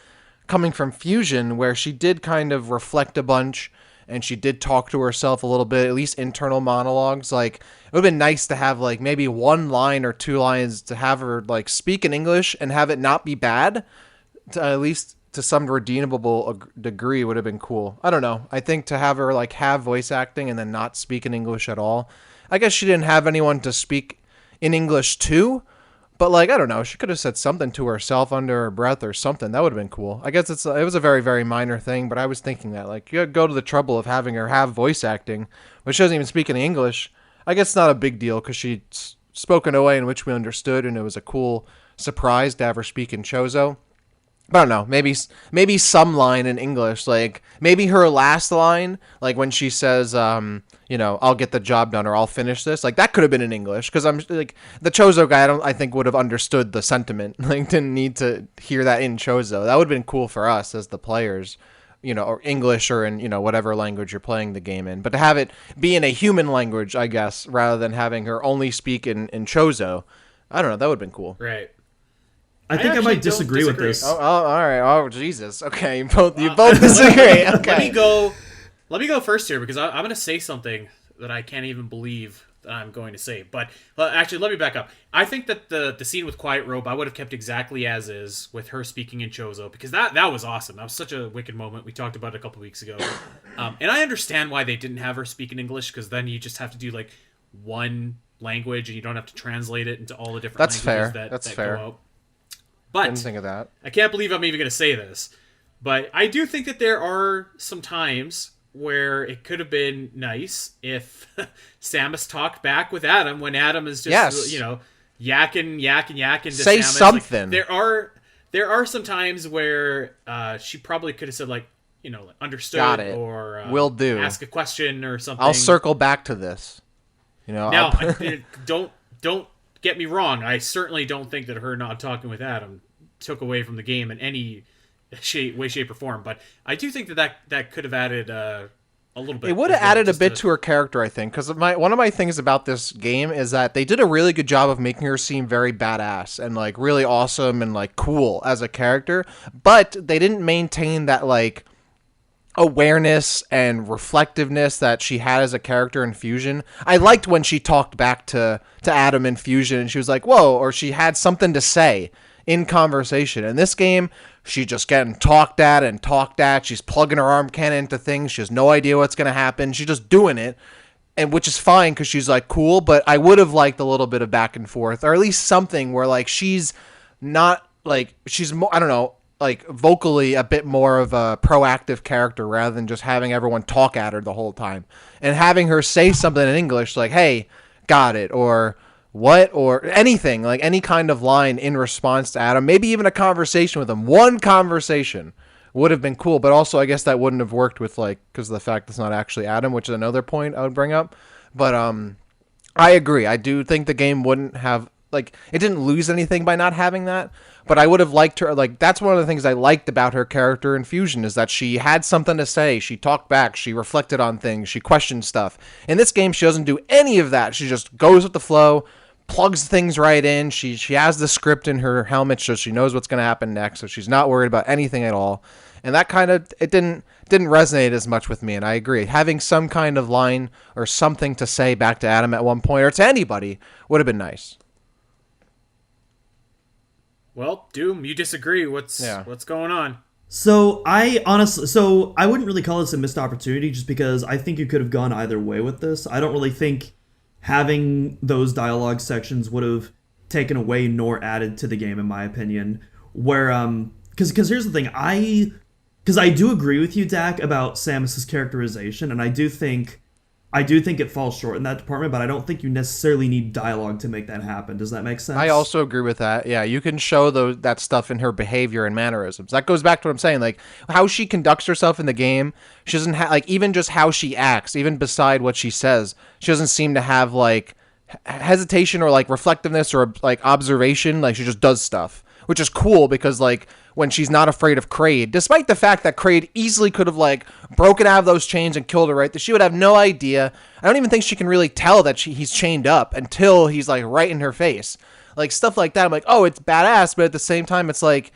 coming from Fusion, where she did kind of reflect a bunch and she did talk to herself a little bit, at least internal monologues, like it would have been nice to have like maybe one line or two lines to have her like speak in English and have it not be bad, to at least to some redeemable degree would have been cool. I don't know. I think to have her like have voice acting and then not speak in English at all. I guess she didn't have anyone to speak in English to, but like, I don't know, she could have said something to herself under her breath or something. That would have been cool. I guess it was a very, very minor thing, but I was thinking that like you go to the trouble of having her have voice acting, but she doesn't even speak any English. I guess it's not a big deal because she spoke in a way in which we understood, and it was a cool surprise to have her speak in Chozo. But I don't know, maybe some line in English, like maybe her last line, like when she says, I'll get the job done or I'll finish this, like that could have been in English, because I'm like the Chozo guy, I think would have understood the sentiment, like didn't need to hear that in Chozo. That would have been cool for us as the players, or English or in, whatever language you're playing the game in. But to have it be in a human language, I guess, rather than having her only speak in Chozo, I don't know, that would have been cool. Right. I think I might disagree with this. Oh, all right. Oh, Jesus. Okay, you both disagree. Okay. Let me go first here, because I'm going to say something that I can't even believe that I'm going to say. But actually, let me back up. I think that the scene with Quiet Robe, I would have kept exactly as is with her speaking in Chozo, because that was awesome. That was such a wicked moment. We talked about it a couple weeks ago. And I understand why they didn't have her speak in English, because then you just have to do like one language and you don't have to translate it into all the different languages That's that fair. go out. But didn't think of that. I can't believe I'm even going to say this, but I do think that there are some times where it could have been nice if Samus talked back with Adam when Adam is just yakking to say Samus. something. Like, there are some times where she probably could have said like understood, got it, or will do, ask a question or something. I'll circle back to this. Now don't get me wrong, I certainly don't think that her not talking with Adam took away from the game in any way, shape, or form. But I do think that could have added a little bit. It would have added a bit to her character, I think, because one of my things about this game is that they did a really good job of making her seem very badass and like really awesome and like cool as a character, but they didn't maintain that like awareness and reflectiveness that she had as a character in Fusion. I liked when she talked back to Adam in Fusion and she was like, whoa, or she had something to say in conversation. In this game, she's just getting talked at. She's plugging her arm cannon into things. She has no idea what's going to happen. She's just doing it. and which is fine because she's like cool, but I would have liked a little bit of back and forth, or at least something where like she's not like she's more, I don't know, like vocally a bit more of a proactive character rather than just having everyone talk at her the whole time and having her say something in English like, "Hey, got it," or "What," or anything, like any kind of line in response to Adam, maybe even a conversation with him. One conversation would have been cool, but also I guess that wouldn't have worked with like because of the fact it's not actually Adam, which is another point I would bring up. But I agree. I do think the game wouldn't have like it didn't lose anything by not having that, but I would have liked her like that's one of the things I liked about her character in Fusion is that she had something to say, she talked back, she reflected on things, she questioned stuff. In this game she doesn't do any of that. She just goes with the flow, plugs things right in. She has the script in her helmet so she knows what's going to happen next, so she's not worried about anything at all. And that kind of it didn't resonate as much with me, and I agree. Having some kind of line or something to say back to Adam at one point or to anybody would have been nice. Well, Doom, you disagree. What's going on? So I wouldn't really call this a missed opportunity just because I think you could have gone either way with this. I don't really think having those dialogue sections would have taken away nor added to the game, in my opinion. Where because here's the thing, because I do agree with you, Dak, about Samus's characterization, and I do think it falls short in that department, but I don't think you necessarily need dialogue to make that happen. Does that make sense? I also agree with that. Yeah, you can show that stuff in her behavior and mannerisms. That goes back to what I'm saying, like how she conducts herself in the game. She doesn't have like even just how she acts, even beside what she says. She doesn't seem to have like hesitation or like reflectiveness or like observation. Like she just does stuff, which is cool because like when she's not afraid of Kraid, despite the fact that Kraid easily could have like broken out of those chains and killed her right there, she would have no idea. I don't even think she can really tell that he's chained up until he's like right in her face. Like stuff like that. I'm like, oh, it's badass, but at the same time, it's like,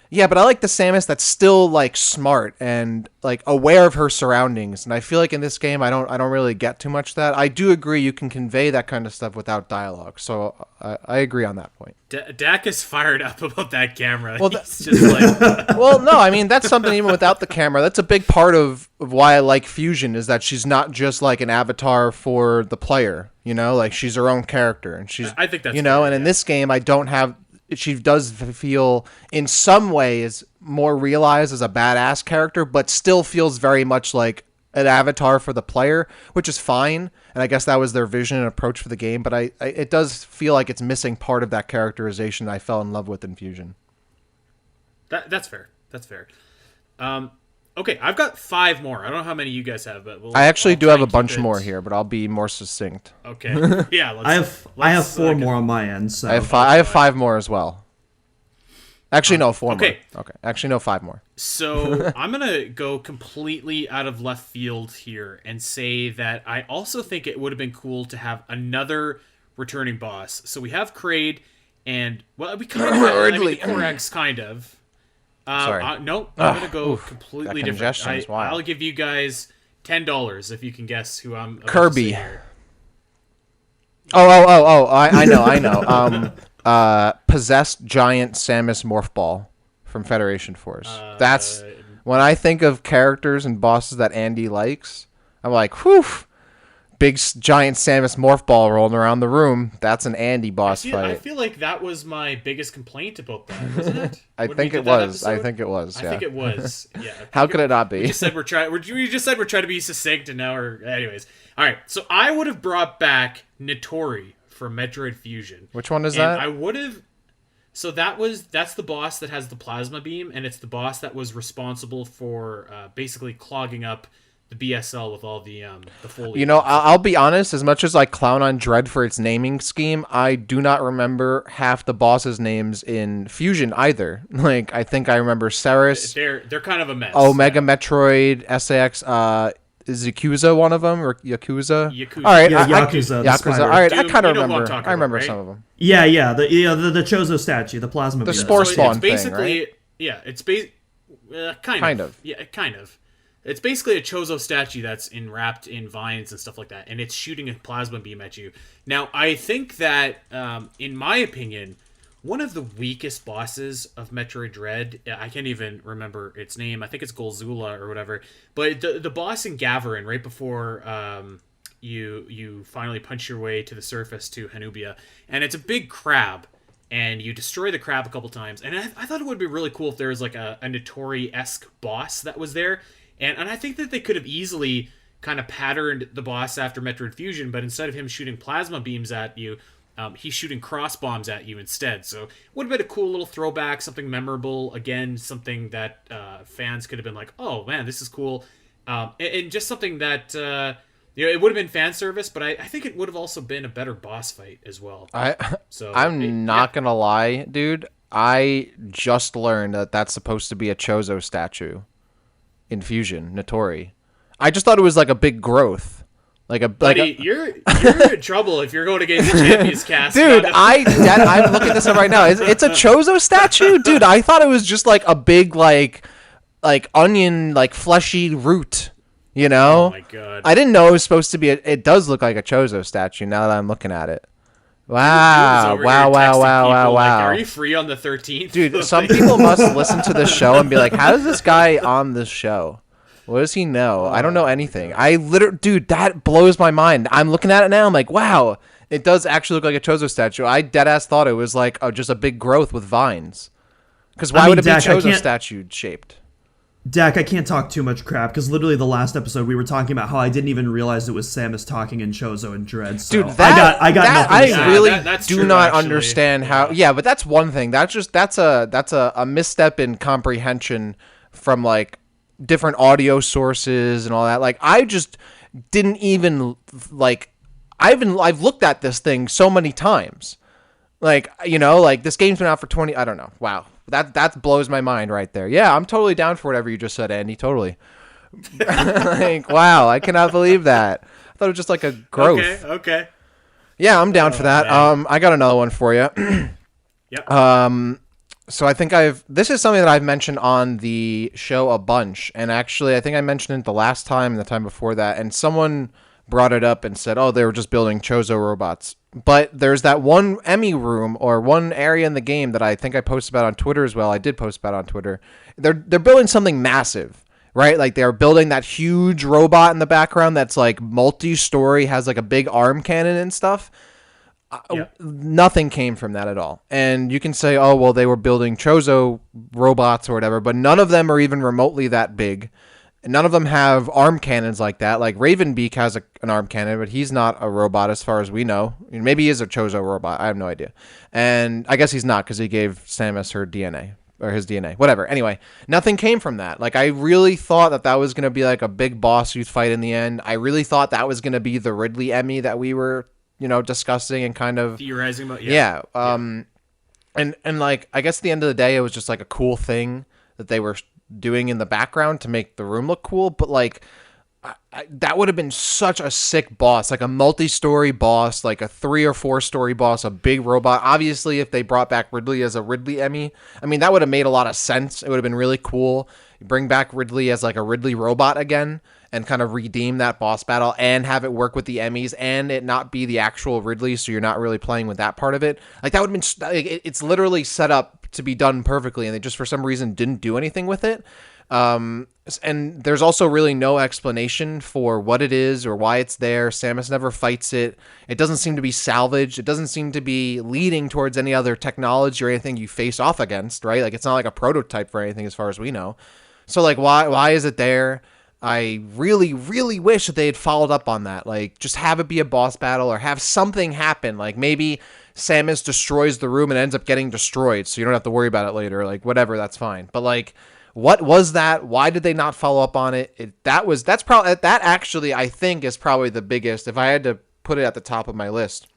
yeah, but I like the Samus that's still like smart and like aware of her surroundings. And I feel like in this game, I don't really get too much of that. I do agree you can convey that kind of stuff without dialogue. So I agree on that point. Dak is fired up about that camera. Well, he's just like, well, no, I mean that's something even without the camera. That's a big part of why I like Fusion is that she's not just like an avatar for the player. You know, like she's her own character, and she's I think that's fair, and in this game, I don't have. She does feel in some ways more realized as a badass character, but still feels very much like an avatar for the player, which is fine. And I guess that was their vision and approach for the game. But it does feel like it's missing part of that characterization I fell in love with in Fusion. That's fair. That's fair. Okay, I've got 5 more. I don't know how many you guys have, but I actually do have a bunch more here, but I'll be more succinct. Okay. Yeah, I have 4 more on my end. So I have 5 more as well. Actually, no, 4 more. Okay. Actually, no, 5 more. So I'm going to go completely out of left field here and say that I also think it would have been cool to have another returning boss. So we have Kraid, and, well, we kind of have the Korax, kind of. Sorry. No, I'm going to go completely that different. Is wild. I'll give you guys $10 if you can guess who I'm Kirby. I know. Possessed giant Samus morph ball from Federation Force. That's when I think of characters and bosses that Andy likes. I'm like, whew, big giant Samus morph ball rolling around the room. That's an Andy boss fight. I feel like that was my biggest complaint about that, wasn't it? I think it was. Yeah. I think it was. Yeah. How could it not be? We just said we're trying to be succinct, and now we're anyways. All right, so I would have brought back Nitori from Metroid Fusion. Which one is that? I would have. So that's the boss that has the plasma beam, and it's the boss that was responsible for basically clogging up the BSL with all the foliage. You know, I'll be honest. As much as I clown on Dread for its naming scheme, I do not remember half the bosses' names in Fusion either. Like I think I remember Ceres. They're kind of a mess. Omega Metroid, SAX. Is Yakuza one of them or Yakuza? Yakuza. All right, Yakuza. All right, Dude, I kind of remember. I remember some of them. Yeah. The Chozo statue, the plasma. The beam. Spore So Spawn it's basically, thing, right? Yeah, it's kind of. Yeah, kind of. It's basically a Chozo statue that's wrapped in vines and stuff like that, and it's shooting a plasma beam at you. Now, I think that, in my opinion, one of the weakest bosses of Metroid Dread, I can't even remember its name. I think it's Golzula or whatever. But the boss in Gavarin right before you finally punch your way to the surface to Hanubia, and it's a big crab, and you destroy the crab a couple times. And I thought it would be really cool if there was like a Notori-esque boss that was there, and I think that they could have easily kind of patterned the boss after Metroid Fusion, but instead of him shooting plasma beams at you, he's shooting cross bombs at you instead. So it would have been a cool little throwback, something memorable. Again, something that fans could have been like, "Oh man, this is cool," and just something that it would have been fan service. But I think it would have also been a better boss fight as well. I'm not gonna lie, dude. I just learned that that's supposed to be a Chozo statue in Fusion Notori. I just thought it was like a big growth. Buddy, you're in trouble if you're going against the Champions cast. Dude, I'm looking this up right now. It's a Chozo statue? Dude, I thought it was just like a big like onion, like fleshy root, you know? Oh my god. I didn't know it was supposed to be it does look like a Chozo statue now that I'm looking at it. Wow. Wow. Like, are you free on the 13th? Dude, some people must listen to this show and be like, how is this guy on this show? What does he know? I don't know anything. Dude, that blows my mind. I'm looking at it now. I'm like, wow, it does actually look like a Chozo statue. I deadass thought it was like just a big growth with vines. Because why would it be Chozo statue shaped? Dak, I can't talk too much crap because literally the last episode we were talking about how I didn't even realize it was Samus talking in Chozo and Dread. So dude, I got nothing to say. I really that's do true, not actually. understand how. Yeah, but that's one thing. That's a misstep in comprehension from like different audio sources and all that. Like I just didn't even like. I've looked at this thing so many times. Like, you know, like this game's been out for 20. I don't know. Wow. That blows my mind right there. Yeah, I'm totally down for whatever you just said, Andy. Totally. Like, wow, I cannot believe that. I thought it was just like a growth. Okay. Yeah, I'm down for that. Man. I got another one for you. Yep. So I think this is something that I've mentioned on the show a bunch, and actually I think I mentioned it the last time and the time before that, and someone brought it up and said, oh, they were just building Chozo robots. But there's that one EMMI room or one area in the game that I think I posted about on Twitter as well. I did post about it on Twitter. They're building something massive, right? Like they're building that huge robot in the background that's like multi-story, has like a big arm cannon and stuff. Yep. Nothing came from that at all. And you can say, oh, well, they were building Chozo robots or whatever, but none of them are even remotely that big. None of them have arm cannons like that. Like Ravenbeak has an arm cannon, but he's not a robot as far as we know. Maybe he is a Chozo robot. I have no idea. And I guess he's not because he gave Samus her DNA or his DNA. Whatever. Anyway, nothing came from that. Like I really thought that was going to be like a big boss you'd fight in the end. I really thought that was going to be the Ridley EMMI that we were, discussing and kind of theorizing about. Yeah. And like I guess at the end of the day, it was just like a cool thing that they were doing in the background to make the room look cool, but like that would have been such a sick boss, like a multi-story boss, like a 3 or 4 story boss, a big robot. Obviously, if they brought back Ridley as a Ridley EMMI, I mean that would have made a lot of sense. It would have been really cool. You bring back Ridley as like a Ridley robot again and kind of redeem that boss battle and have it work with the EMMIs and it not be the actual Ridley, so you're not really playing with that part of it. Like that would have been it's literally set up to be done perfectly, and they just for some reason didn't do anything with it. And there's also really no explanation for what it is or why it's there. Samus never fights it. It doesn't seem to be salvaged. It doesn't seem to be leading towards any other technology or anything you face off against, right? Like it's not like a prototype for anything as far as we know. So like why is it there? I really, really wish that they had followed up on that. Like just have it be a boss battle or have something happen. Like maybe Samus destroys the room and ends up getting destroyed, so you don't have to worry about it later. Like whatever, that's fine. But like, what was that? Why did they not follow up on it? That's probably I think is probably the biggest. If I had to put it at the top of my list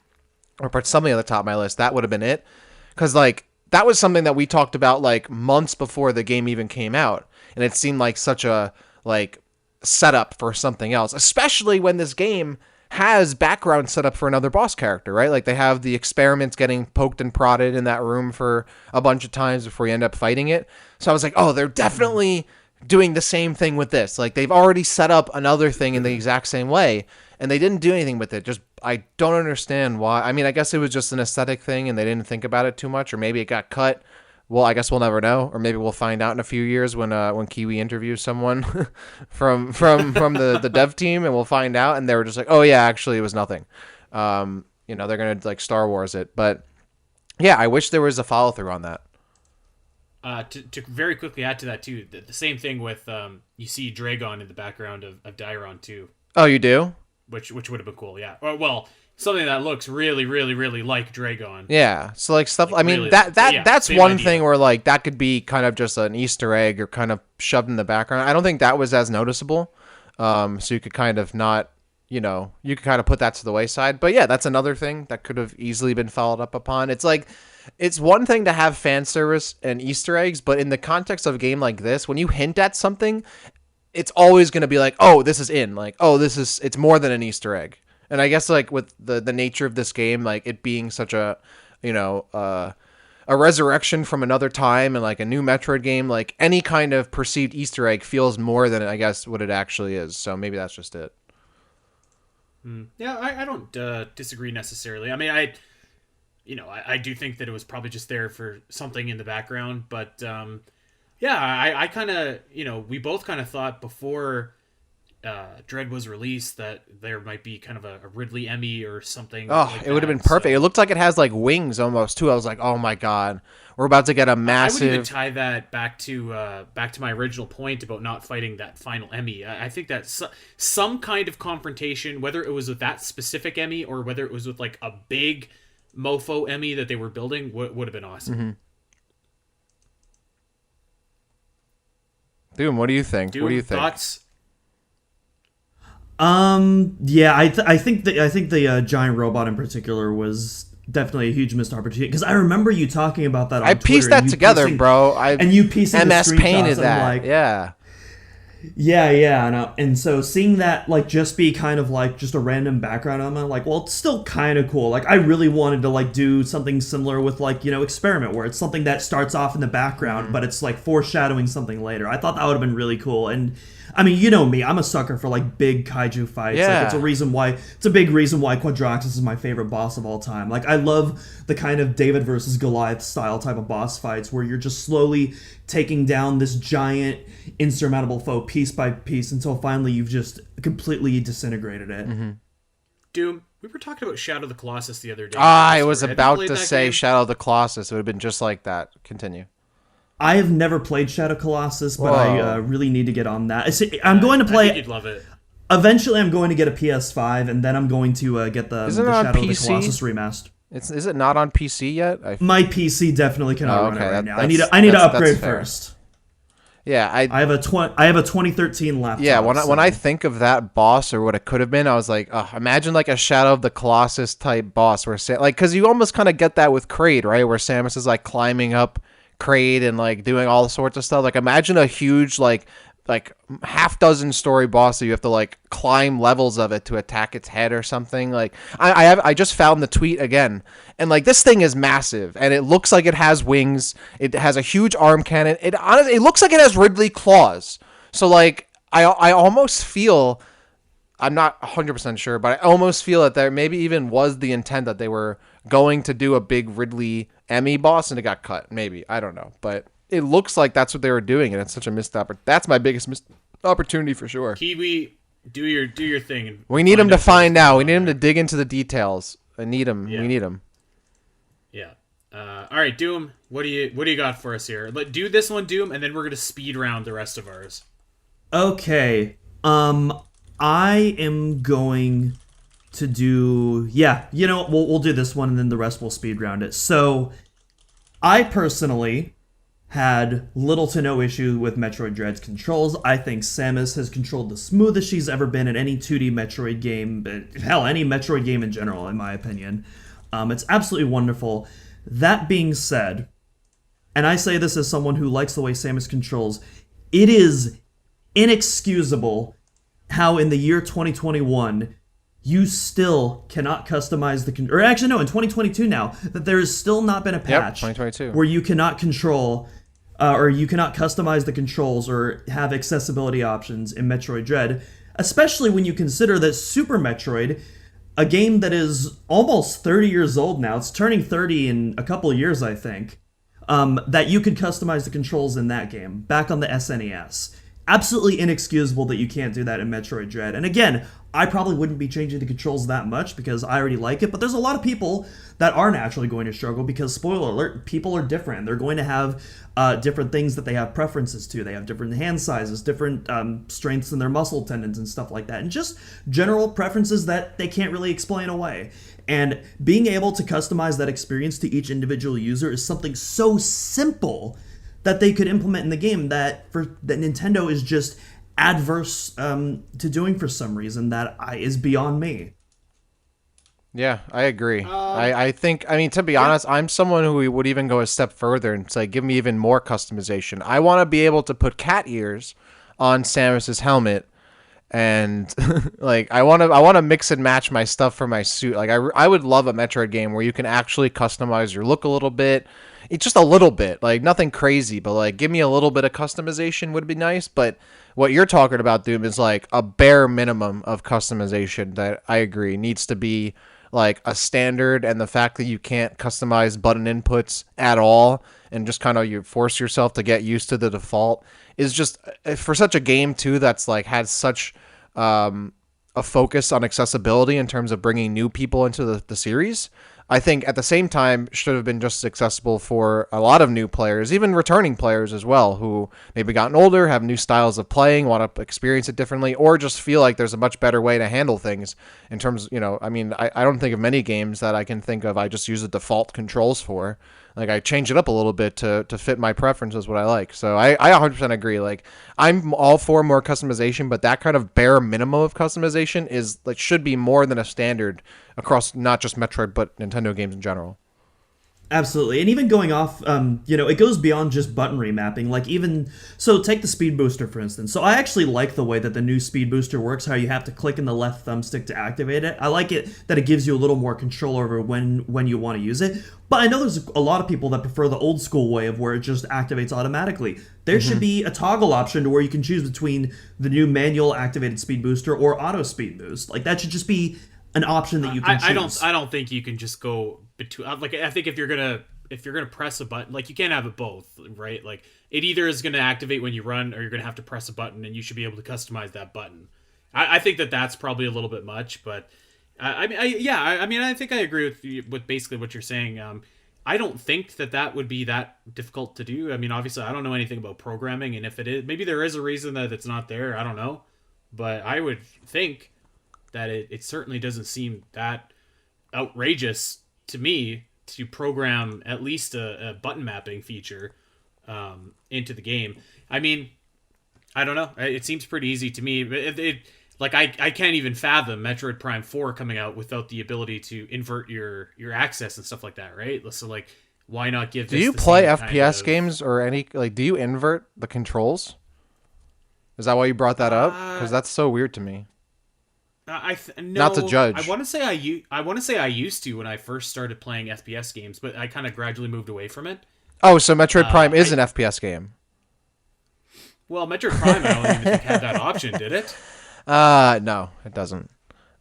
or put something at the top of my list, that would have been it. Because like that was something that we talked about like months before the game even came out, and it seemed like such a like setup for something else, especially when this game has background set up for another boss character, right? Like they have the experiments getting poked and prodded in that room for a bunch of times before you end up fighting it. So I was like, oh, they're definitely doing the same thing with this. Like they've already set up another thing in the exact same way and they didn't do anything with it. Just, I don't understand why. I mean, I guess it was just an aesthetic thing and they didn't think about it too much, or maybe it got cut. well, I guess we'll never know, or maybe we'll find out in a few years when Kiwi interviews someone from the dev team, and we'll find out, and they were just like, oh yeah, actually it was nothing. They're gonna like Star Wars it, but yeah, I wish there was a follow through on that. To very quickly add to that too, the same thing with you see Dragon in the background of Dairon too, Oh, you do? which would have been cool, yeah. Or, well, something that looks really, really, really like Dragon. Yeah. So like stuff. Like, I mean really, that's same one idea. thing where like that could be kind of just an Easter egg or kind of shoved in the background. I don't think that was as noticeable. So you could kind of not, you could kind of put that to the wayside. But yeah, that's another thing that could have easily been followed up upon. It's like, it's one thing to have fan service and Easter eggs, but in the context of a game like this, when you hint at something, it's always going to be like, oh, this is in. Like, oh, it's more than an Easter egg. And I guess like with the nature of this game, like it being such a, a resurrection from another time and like a new Metroid game, like any kind of perceived Easter egg feels more than I guess what it actually is. So maybe that's just it. Yeah, I don't disagree necessarily. I mean, I do think that it was probably just there for something in the background, but yeah, I kind of, we both kind of thought before Dread was released that there might be kind of a Ridley EMMI or something. Oh, like it would have that, been perfect. so- It looked like it has like wings almost too. I was like, oh my god, we're about to get a I would even massive. tie that back to my original point about not fighting that final EMMI. I think that some kind of confrontation, whether it was with that specific EMMI or whether it was with like a big mofo EMMI that they were building, would have been awesome. Mm-hmm. Doom, what do you think? Doom, What do you think? Thoughts? Yeah, I think the giant robot in particular was definitely a huge missed opportunity because I remember you talking about that on I Twitter, pieced and that you together, piecing- bro. and you piecing the MS screenshots, painted and I'm that. like, Yeah. yeah, and so seeing that like just be kind of like just a random background element, like, well, it's still kind of cool. Like I really wanted to like do something similar with like Experiment, where it's something that starts off in the background, but it's like foreshadowing something later. I thought that would have been really cool. And I mean, you know me, I'm a sucker for like big kaiju fights. Yeah. Like it's a big reason why Quadraxis is my favorite boss of all time. Like I love the kind of David versus Goliath style type of boss fights where you're just slowly taking down this giant insurmountable foe piece by piece until finally you've just completely disintegrated it. Mm-hmm. Doom, we were talking about Shadow of the Colossus the other day. I was Have you about played to that say game? Shadow of the Colossus. It would have been just like that. Continue. I have never played Shadow Colossus, but Whoa. I really need to get on that. I'm going to I think play. you'd love it. Eventually, I'm going to get a PS5, and then I'm going to get the Isn't it on Shadow of the PC? Colossus remastered. Is it not on PC yet? My PC definitely cannot run it okay, right now. that's- I need to that's upgrade fair. first. Yeah, I have a 2013 laptop. Yeah, when so- I think of that boss or what it could have been, I was like, imagine like a Shadow of the Colossus type boss where because you almost kind of get that with Kraid, right? Where Samus is like climbing up Kraid and like doing all sorts of stuff. Like imagine a huge like half dozen story boss that you have to like climb levels of it to attack its head or something. Like I just found the tweet again, and like this thing is massive and it looks like it has wings. It has a huge arm cannon. It honestly, it looks like it has Ridley claws. So like I almost feel, I'm not 100% sure, but I almost feel that there maybe even was the intent that they were going to do a big Ridley EMMI boss and it got cut. Maybe, I don't know, but it looks like that's what they were doing, and it's such a missed opportunity. That's my biggest missed opportunity for sure. Kiwi, do your thing. And We need him to what's find going out. on We need him there. to dig into the details. I need him. Yeah. We need him. Yeah. All right, Doom. What do you got for us here? Do this one, Doom, and then we're gonna speed round the rest of ours. Okay. I am going to do. Yeah, we'll do this one, and then the rest will speed round it. So, I personally had little to no issue with Metroid Dread's controls. I think Samus has controlled the smoothest she's ever been in any 2D Metroid game, but hell, any Metroid game in general, in my opinion. It's absolutely wonderful. That being said, and I say this as someone who likes the way Samus controls, it is inexcusable how in the year 2021 you still cannot customize the or actually no, in 2022 now, that there has still not been a patch 2022. where you cannot control or you cannot customize the controls or have accessibility options in Metroid Dread, especially when you consider that Super Metroid, a game that is almost 30 years old now, it's turning 30 in a couple of years, I think, that you could customize the controls in that game back on the SNES. Absolutely inexcusable that you can't do that in Metroid Dread. And again, I probably wouldn't be changing the controls that much because I already like it, but there's a lot of people that are naturally going to struggle because, spoiler alert, people are different. They're going to have different things that they have preferences to. They have different hand sizes, different strengths in their muscle tendons and stuff like that, and just general preferences that they can't really explain away. And being able to customize that experience to each individual user is something so simple that they could implement in the game that Nintendo is just adverse to doing for some reason that is beyond me. Yeah, I agree. I think, I mean, to be honest, I'm someone who would even go a step further and say, give me even more customization. I want to be able to put cat ears on Samus's helmet, and like I want to mix and match my stuff for my suit. Like I would love a Metroid game where you can actually customize your look a little bit. It's just a little bit, like nothing crazy, but like give me a little bit of customization would be nice. But what you're talking about, Doom, is like a bare minimum of customization that I agree needs to be like a standard. And the fact that you can't customize button inputs at all and just kind of you force yourself to get used to the default is just, for such a game too that's like had such a focus on accessibility in terms of bringing new people into the series. I think at the same time should have been just as accessible for a lot of new players, even returning players as well, who maybe gotten older, have new styles of playing, want to experience it differently, or just feel like there's a much better way to handle things in terms, I mean, I don't think of many games that I can think of I just use the default controls for. Like, I change it up a little bit to fit my preferences, what I like. So I 100% agree. Like, I'm all for more customization, but that kind of bare minimum of customization is like should be more than a standard across not just Metroid, but Nintendo games in general. Absolutely. And even going off, it goes beyond just button remapping. Like so take the speed booster, for instance. So I actually like the way that the new speed booster works, how you have to click in the left thumbstick to activate it. I like it that it gives you a little more control over when you want to use it. But I know there's a lot of people that prefer the old school way of where it just activates automatically. There should be a toggle option to where you can choose between the new manual activated speed booster or auto speed boost. Like that should just be an option that you can choose. I don't think you can just go between. Like I think if you're gonna press a button, like you can't have it both, right? Like it either is gonna activate when you run, or you're gonna have to press a button, and you should be able to customize that button. I think that's probably a little bit much, but I think I agree with basically what you're saying. I don't think that would be that difficult to do. I mean, obviously, I don't know anything about programming, and if it is, maybe there is a reason that it's not there. I don't know, but I would think that it certainly doesn't seem that outrageous to me to program at least a button mapping feature into the game. I mean, I don't know. It seems pretty easy to me. Like I can't even fathom Metroid Prime 4 coming out without the ability to invert your access and stuff like that, right? So like, why not give? Do you play FPS games or any like? Do you invert the controls? Is that why you brought that up? Because that's so weird to me. No, not to judge. I want to say I used to when I first started playing FPS games, but I kind of gradually moved away from it. Oh, so Metroid Prime is an FPS game. Well, Metroid Prime, I don't even think had that option, did it? No, it doesn't.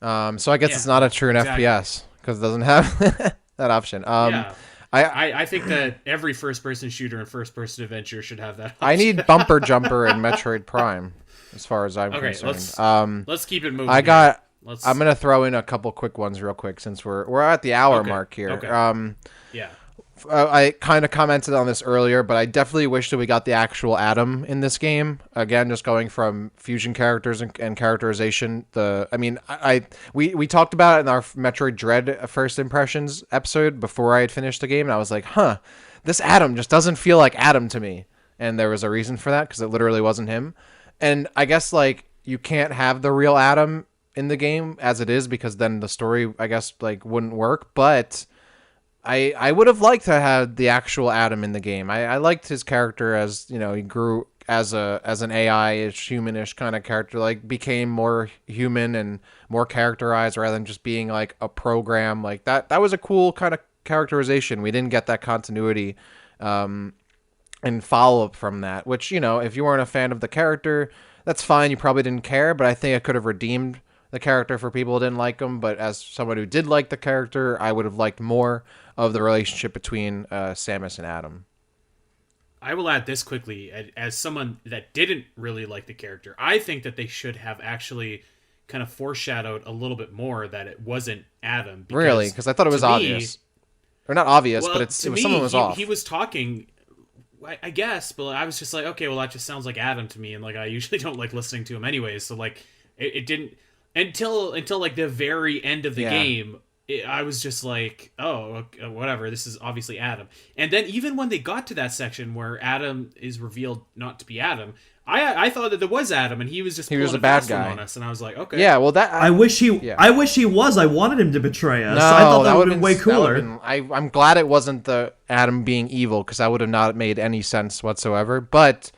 So I guess it's not a true FPS because it doesn't have that option. I think that every first-person shooter and first-person adventure should have that option. I need Bumper Jumper in Metroid Prime, as far as I'm concerned. Let's keep it moving. I'm gonna throw in a couple quick ones real quick since we're at the hour mark here. Okay. Yeah. I kind of commented on this earlier, but I definitely wish that we got the actual Adam in this game. Again, just going from fusion characters and characterization. We talked about it in our Metroid Dread first impressions episode before I had finished the game, and I was like, this Adam just doesn't feel like Adam to me. And there was a reason for that, because it literally wasn't him. And I guess, like, you can't have the real Adam in the game as it is, because then the story, I guess, like, wouldn't work. But I would have liked to have the actual Adam in the game. I liked his character as, he grew as an AI-ish, humanish kind of character, like, became more human and more characterized rather than just being, like, a program. Like, that was a cool kind of characterization. We didn't get that continuity and follow-up from that, which, if you weren't a fan of the character, that's fine. You probably didn't care, but I think it could have redeemed the character for people who didn't like him. But as someone who did like the character, I would have liked more of the relationship between Samus and Adam. I will add this quickly as someone that didn't really like the character. I think that they should have actually kind of foreshadowed a little bit more that it wasn't Adam. Really? Because I thought it was to me, obvious. Or not obvious, but well, it was someone was off. he was talking. I guess, but I was just like, okay, well, that just sounds like Adam to me, and like I usually don't like listening to him anyways. So like, it didn't until like the very end of the game. I was just like, oh, okay, whatever. This is obviously Adam. And then even when they got to that section where Adam is revealed not to be Adam, I thought that there was Adam, and he was just he was a bad guy on us, and I was like, okay, yeah. Well, that I wish he was. I wanted him to betray us. No, I thought that would have been been way cooler. I'm glad it wasn't the Adam being evil because that would have not made any sense whatsoever. But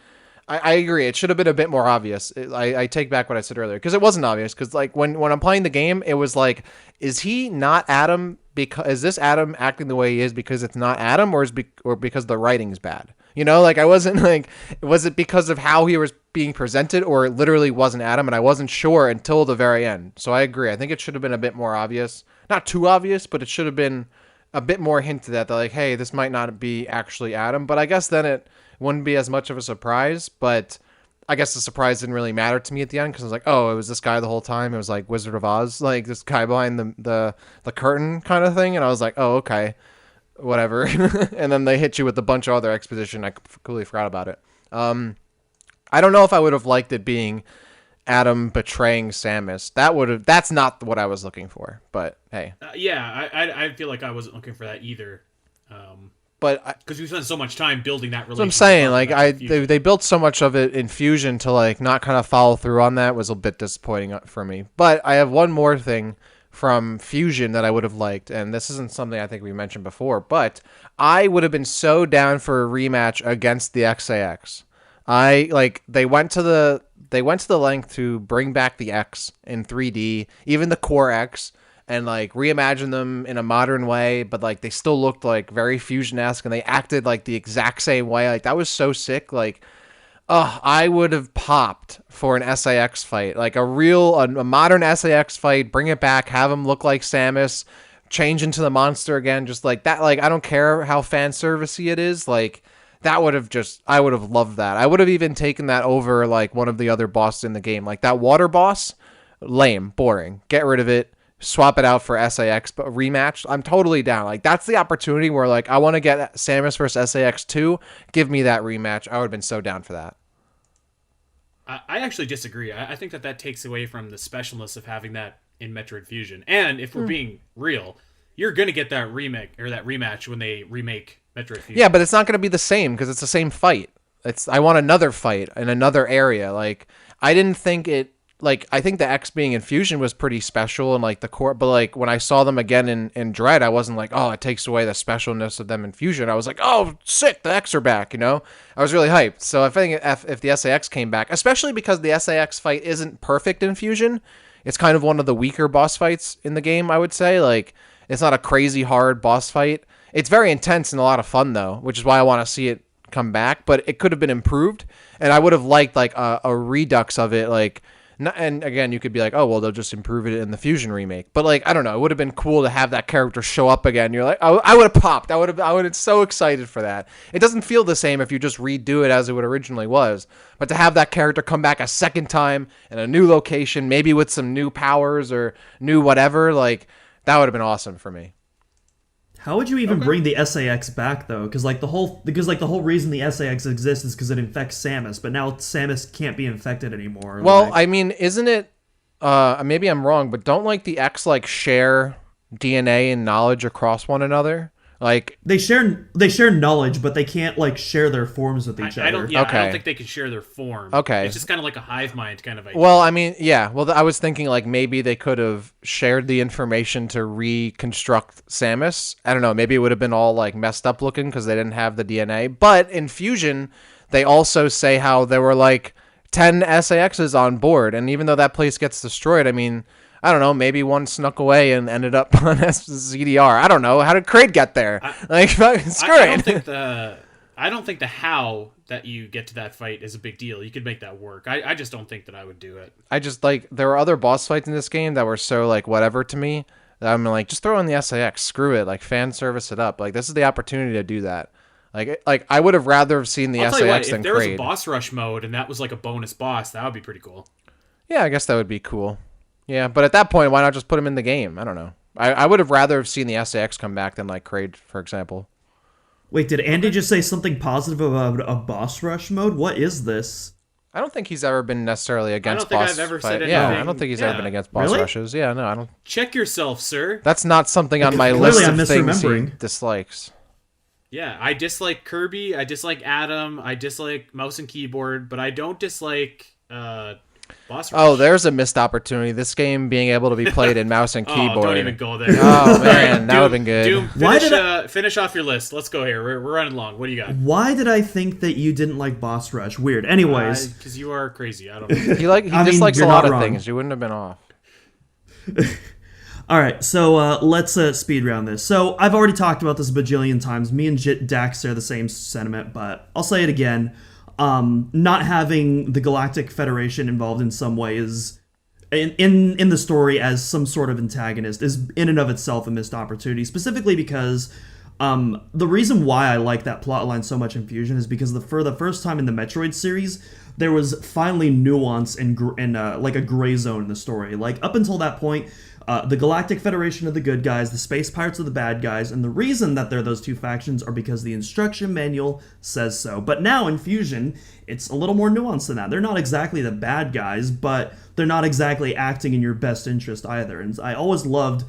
I agree. It should have been a bit more obvious. I take back what I said earlier because it wasn't obvious. Because like when I'm playing the game, it was like, is he not Adam? Because is this Adam acting the way he is because it's not Adam, or because the writing's bad? You know, like I wasn't like, was it because of how he was being presented, or it literally wasn't Adam? And I wasn't sure until the very end. So I agree. I think it should have been a bit more obvious. Not too obvious, but it should have been a bit more hinted at that, like, hey, this might not be actually Adam. But I guess then it wouldn't be as much of a surprise. But I guess the surprise didn't really matter to me at the end because I was like, oh, it was this guy the whole time. It was like Wizard of Oz, like this guy behind the curtain kind of thing. And I was like, oh, okay, whatever. And then they hit you with a bunch of other exposition. I completely forgot about it. I don't know if I would have liked it being Adam betraying Samus. That's not what I was looking for. But hey, I feel like I wasn't looking for that either. But because we spent so much time building that relationship. So I'm saying, like, they built so much of it in Fusion to like not kind of follow through on that was a bit disappointing for me. But I have one more thing from Fusion that I would have liked, and this isn't something I think we mentioned before, but I would have been so down for a rematch against the XIX. They went to the length to bring back the X in 3D, even the core X, and like reimagine them in a modern way, but like they still looked like very Fusion-esque and they acted like the exact same way. Like that was so sick. Like, I would have popped for an SAX fight, like a modern SAX fight. Bring it back, have him look like Samus, change into the monster again, just like that. Like I don't care how fan servicey it is. Like I would have loved that. I would have even taken that over like one of the other bosses in the game, like that water boss. Lame, boring. Get rid of it. Swap it out for SAX, but rematch. I'm totally down. Like that's the opportunity where like I want to get Samus versus SAX 2. Give me that rematch. I would have been so down for that. I actually disagree. I think that takes away from the specialness of having that in Metroid Fusion. And if we're being real, you're gonna get that remake or that rematch when they remake Metroid Fusion. Yeah, but it's not gonna be the same because it's the same fight. I want another fight in another area. Like I didn't think it. Like, I think the X being in Fusion was pretty special and, like, the core... But, like, when I saw them again in Dread, I wasn't like, oh, it takes away the specialness of them in Fusion. I was like, oh, sick, the X are back, you know? I was really hyped. So I think if the SAX came back, especially because the SAX fight isn't perfect in Fusion, it's kind of one of the weaker boss fights in the game, I would say. Like, it's not a crazy hard boss fight. It's very intense and a lot of fun, though, which is why I want to see it come back. But it could have been improved, and I would have liked, like, a redux of it, like... And again, you could be like, oh, well, they'll just improve it in the Fusion remake. But, like, I don't know. It would have been cool to have that character show up again. You're like, I would have popped. I would have been so excited for that. It doesn't feel the same if you just redo it as it originally was. But to have that character come back a second time in a new location, maybe with some new powers or new whatever, like, that would have been awesome for me. How would you even bring the SAX back though? Because the whole reason the SAX exists is because it infects Samus, but now Samus can't be infected anymore. Well, like... I mean, isn't it? Maybe I'm wrong, but don't like the X like share DNA and knowledge across one another? Like they share knowledge, but they can't like share their forms with each other. I don't think they can share their form. Okay, it's just kind of like a hive mind kind of idea. Well, I mean, yeah. Well, I was thinking like maybe they could have shared the information to reconstruct Samus. I don't know. Maybe it would have been all like messed up looking because they didn't have the DNA. But in Fusion, they also say how there were like 10 SAXs on board, and even though that place gets destroyed, I mean. I don't know, maybe one snuck away and ended up on ZDR. I don't know. How did Kraid get there? Screw it. I don't think the how that you get to that fight is a big deal. You could make that work. I just don't think that I would do it. I just, like, there were other boss fights in this game that were so, like, whatever to me that I'm like, just throw in the SAX. Screw it. Like, fan service it up. Like, this is the opportunity to do that. Like I would have rather have seen the I'll tell you what, SAX if than there was a Kraid. boss rush mode and that was like a bonus boss, that would be pretty cool. Yeah, I guess that would be cool. Yeah, but at that point, why not just put him in the game? I don't know. I would have rather have seen the SAX come back than like Kraid, for example. Wait, did Andy just say something positive about a boss rush mode? What is this? I don't think he's ever been necessarily against think boss I've ever fight. said Yeah, anything- I don't think he's yeah. ever been against boss Really? rushes. Yeah, no, I don't. Check yourself, sir. That's not something on my Clearly list I'm of things he misremembering. dislikes. Yeah, I dislike Kirby, I dislike Adam, I dislike mouse and keyboard, but I don't dislike boss rush. Oh, there's a missed opportunity. This game being able to be played in mouse and Oh, keyboard. don't even go there. Oh man, that would have been good. Doom, Why finish, did finish off your list. Let's go here. We're running long. What do you got? Why did I think that you didn't like boss rush? Weird. Anyways, Because you are crazy. I don't know. He I mean, dislikes a you're lot not of wrong. things. You wouldn't have been off. all right. So let's speed round this. So I've already talked about this a bajillion times. Me and Dax share the same sentiment, but I'll say it again. Not having the Galactic Federation involved in some way is in the story as some sort of antagonist is in and of itself a missed opportunity. Specifically because the reason why I like that plotline so much in Fusion is because for the first time in the Metroid series, there was finally nuance and like a gray zone in the story. Like up until that point, the Galactic Federation are the good guys, the Space Pirates are the bad guys, and the reason that they're those two factions are because the instruction manual says so. But now in Fusion, it's a little more nuanced than that. They're not exactly the bad guys, but they're not exactly acting in your best interest either. And I always loved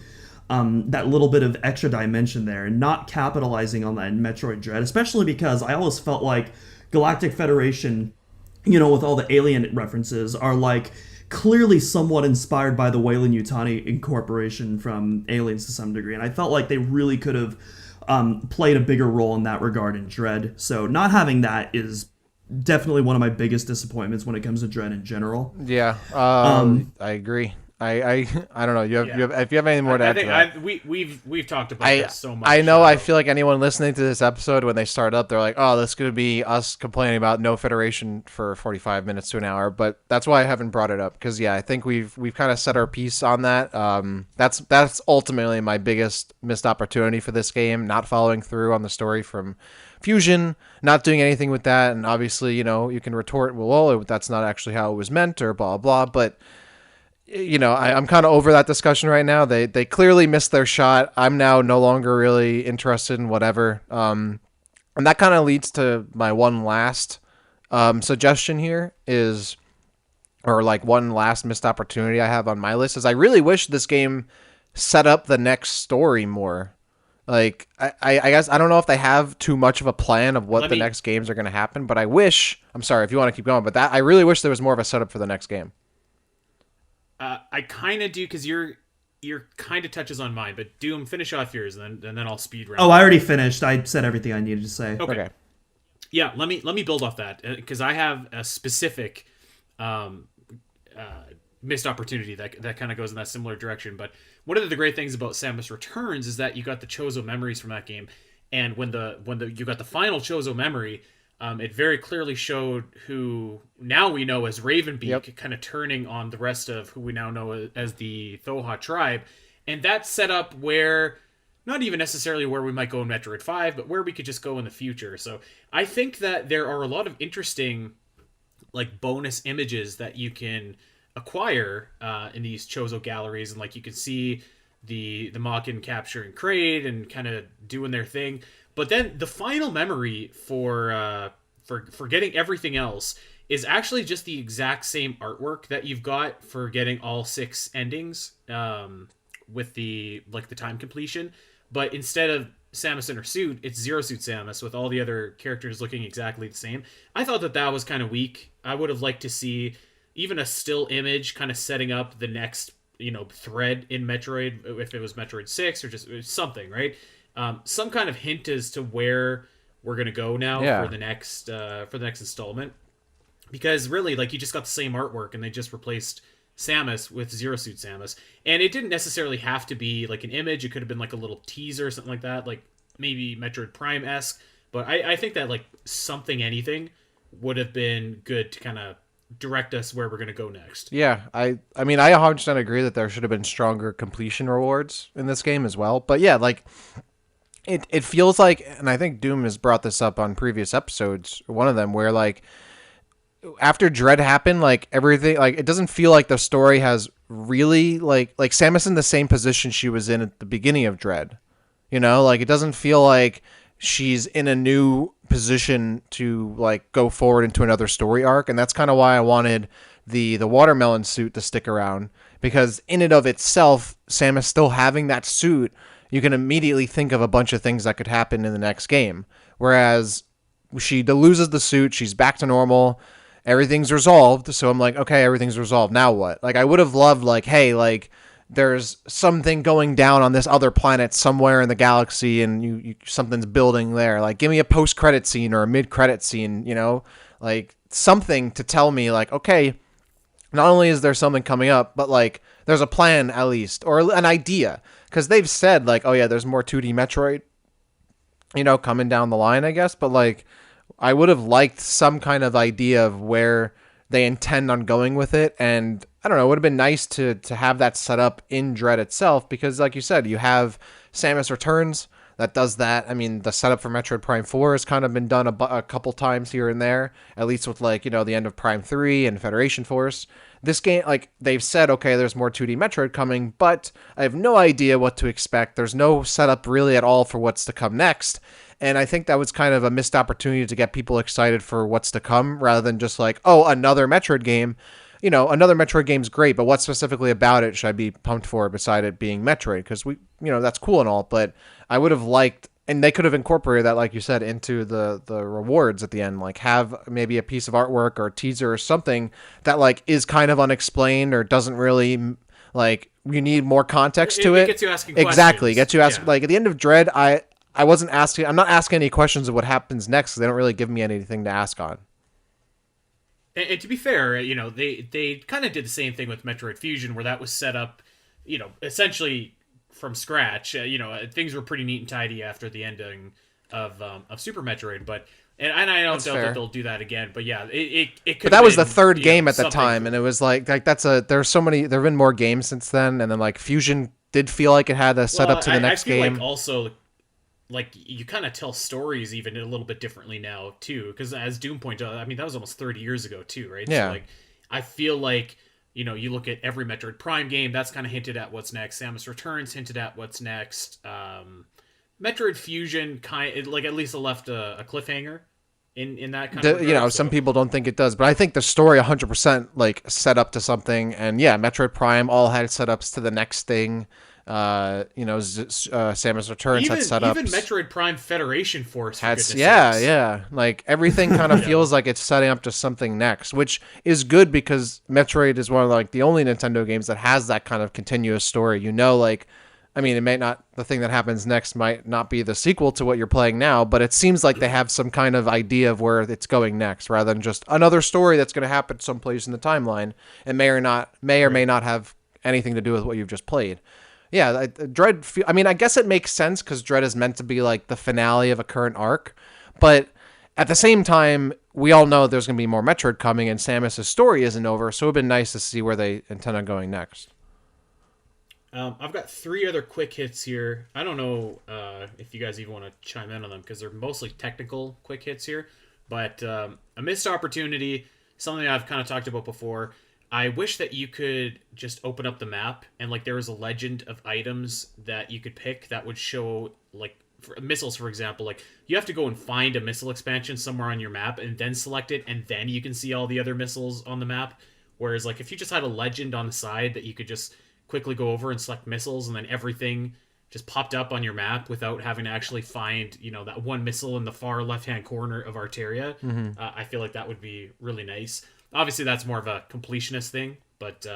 that little bit of extra dimension there, and not capitalizing on that in Metroid Dread, especially because I always felt like Galactic Federation, you know, with all the alien references, are like clearly somewhat inspired by the Weyland Yutani incorporation from Aliens to some degree, and I felt like they really could have played a bigger role in that regard in Dread. So not having that is definitely one of my biggest disappointments when it comes to Dread in general. Yeah, I agree. I don't know. If you have anything more to add to that. We've talked about this so much. I know. I feel like anyone listening to this episode, when they start up, they're like, "Oh, this is going to be us complaining about no Federation for 45 minutes to an hour." But that's why I haven't brought it up, because I think we've kind of set our piece on that. That's ultimately my biggest missed opportunity for this game, not following through on the story from Fusion, not doing anything with that. And obviously, you can retort, well, that's not actually how it was meant, or blah blah. But I'm kind of over that discussion right now. They clearly missed their shot. I'm now no longer really interested in whatever. And that kind of leads to my one last suggestion here is, or like one last missed opportunity I have on my list, is I really wish this game set up the next story more. Like, I guess I don't know if they have too much of a plan of what the next games are going to happen, but I'm sorry if you want to keep going, but I really wish there was more of a setup for the next game. I kind of do, because your kind of touches on mine, but Doom, finish off yours, and then I'll speed round. Oh, I already finished. I said everything I needed to say. Okay. Yeah, let me build off that, because I have a specific missed opportunity that kind of goes in that similar direction. But one of the great things about Samus Returns is that you got the Chozo memories from that game, and when you got the final Chozo memory, it very clearly showed who now we know as Ravenbeak, kind of turning on the rest of who we now know as the Thoha tribe. And that set up where, not even necessarily where we might go in Metroid 5, but where we could just go in the future. So I think that there are a lot of interesting like bonus images that you can acquire in these Chozo galleries. And like you can see the Machkin capturing Kraid and kind of doing their thing. But then the final memory for getting everything else is actually just the exact same artwork that you've got for getting all 6 endings with the time completion. But instead of Samus in her suit, it's Zero Suit Samus with all the other characters looking exactly the same. I thought that was kind of weak. I would have liked to see even a still image kind of setting up the next thread in Metroid, if it was Metroid 6 or just something, right? Some kind of hint as to where we're gonna go now for the next installment, because really, like, you just got the same artwork and they just replaced Samus with Zero Suit Samus, and it didn't necessarily have to be like an image. It could have been like a little teaser or something like that, like maybe Metroid Prime-esque. But I think that like anything would have been good to kind of direct us where we're gonna go next. Yeah, I mean I 100% agree that there should have been stronger completion rewards in this game as well. But yeah, like, it feels like, and I think Doom has brought this up on previous episodes, one of them, where like after Dread happened, like everything, like it doesn't feel like the story has really like Samus in the same position she was in at the beginning of Dread. You know, like it doesn't feel like she's in a new position to like go forward into another story arc, and that's kind of why I wanted the watermelon suit to stick around, because in and of itself, Samus still having that suit, you can immediately think of a bunch of things that could happen in the next game. Whereas she loses the suit, she's back to normal, everything's resolved. So I'm like, okay, everything's resolved. Now what? Like I would have loved like, hey, like there's something going down on this other planet somewhere in the galaxy, and you something's building there. Like give me a post-credit scene or a mid-credit scene, you know, like something to tell me like, okay, not only is there something coming up, but like there's a plan at least, or an idea, because they've said like, oh yeah, there's more 2D Metroid, you know, coming down the line, I guess. But like, I would have liked some kind of idea of where they intend on going with it, and I don't know, it would have been nice to have that set up in Dread itself, because like you said, you have Samus Returns that does that. I mean, the setup for Metroid Prime 4 has kind of been done a couple times here and there, at least with like, you know, the end of Prime 3 and Federation Force. This game, like they've said, okay, there's more 2D Metroid coming, but I have no idea what to expect. There's no setup really at all for what's to come next. And I think that was kind of a missed opportunity to get people excited for what's to come, rather than just like, oh, another Metroid game. You know, another Metroid game's great, but what specifically about it should I be pumped for beside it being Metroid? Because we, you know, that's cool and all, but I would have liked, and they could have incorporated that, like you said, into the rewards at the end. Like have maybe a piece of artwork or a teaser or something that like is kind of unexplained or doesn't really like, you need more context to it. It gets you asking exactly. questions. Gets you asking, Yeah. like at the end of Dread, I'm not asking any questions of what happens next, because they don't really give me anything to ask on. And to be fair, you know, they kind of did the same thing with Metroid Fusion, where that was set up, you know, essentially from scratch. You know, things were pretty neat and tidy after the ending of Super Metroid, but and I don't That's doubt fair. that they'll do that again. But yeah, it could. But that was the third you game know, at the something- time, and it was like there's so many, there've been more games since then, and then like Fusion did feel like it had a setup to the next I feel game. like also, like you kind of tell stories even a little bit differently now too, because as Doom pointed out, I mean that was almost 30 years ago too, right? Yeah. So like I feel like, you know, you look at every Metroid Prime game, that's kind of hinted at what's next. Samus Returns hinted at what's next. Metroid Fusion like at least it left a cliffhanger in that kind of regard, You know, so. some people don't think it does, but I think the story 100% like set up to something. And yeah, Metroid Prime all had setups to the next thing. You know, Samus Returns even had setups. even Metroid Prime Federation Force for Had goodness yeah, sakes. yeah. Like everything kind of feels like it's setting up to something next, which is good, because Metroid is one of like the only Nintendo games that has that kind of continuous story. You know, like, I mean, it may not, the thing that happens next might not be the sequel to what you're playing now, but it seems like they have some kind of idea of where it's going next, rather than just another story that's going to happen someplace in the timeline and may or may not have anything to do with what you've just played. Yeah, Dread, I mean, I guess it makes sense because Dread is meant to be like the finale of a current arc, but at the same time, we all know there's going to be more Metroid coming, and Samus' story isn't over, so it would have been nice to see where they intend on going next. I've got 3 other quick hits here. I don't know if you guys even want to chime in on them, because they're mostly technical quick hits here. But a missed opportunity, something I've kind of talked about before. I wish that you could just open up the map and like there was a legend of items that you could pick that would show, like for missiles, for example. Like you have to go and find a missile expansion somewhere on your map and then select it, and then you can see all the other missiles on the map. Whereas like if you just had a legend on the side that you could just quickly go over and select missiles, and then everything just popped up on your map without having to actually find, you know, that one missile in the far left-hand corner of Arteria. I feel like that would be really nice. Obviously, that's more of a completionist thing, but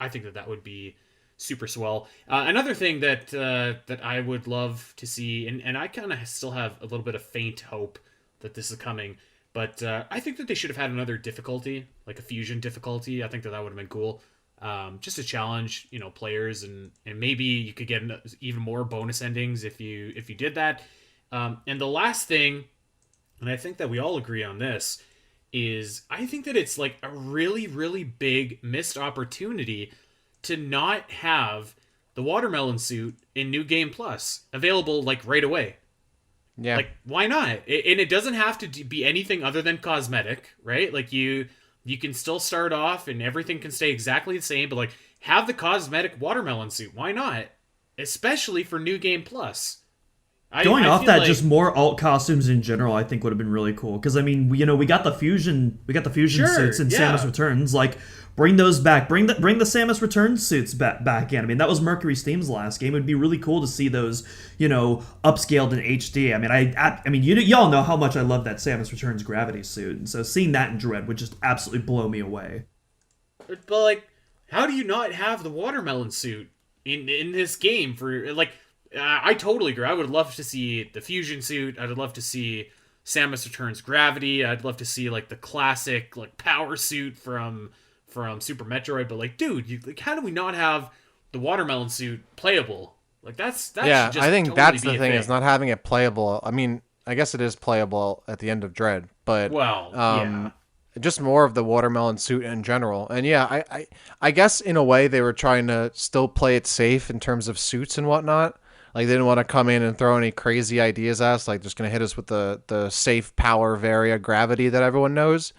I think that would be super swell. Another thing that that I would love to see, and I kind of still have a little bit of faint hope that this is coming, but I think that they should have had another difficulty, like a fusion difficulty. I think that would have been cool. Just to challenge, you know, players, and maybe you could get even more bonus endings if you did that. And the last thing, and I think that we all agree on this, is I think that it's like a really, really big missed opportunity to not have the watermelon suit in New Game Plus, available like right away. Yeah. Like, why not? And it doesn't have to be anything other than cosmetic, right? Like you can still start off and everything can stay exactly the same, but like have the cosmetic watermelon suit. Why not? Especially for New Game Plus. Going I off feel that, like, just more alt costumes in general, I think would have been really cool. Because I mean, we got the fusion, Sure, suits in yeah. Samus Returns. Like, bring those back. Bring the Samus Returns suits back in. I mean, that was Mercury Steam's last game. It'd be really cool to see those, upscaled in HD. I mean, y'all know how much I love that Samus Returns gravity suit, and so seeing that in Dread would just absolutely blow me away. but like, how do you not have the watermelon suit in this game for like? I totally agree. I would love to see the fusion suit. I'd love to see Samus Returns gravity. I'd love to see like the classic like power suit from Super Metroid. But like, dude, how do we not have the watermelon suit playable? Like that Yeah, should just I think totally that's be the a thing, is not having it playable. I mean, I guess it is playable at the end of Dread, but Well, yeah. just more of the watermelon suit in general. And yeah, I guess in a way they were trying to still play it safe in terms of suits and whatnot. Like, they didn't want to come in and throw any crazy ideas at us, like just going to hit us with the safe power varia gravity that everyone knows.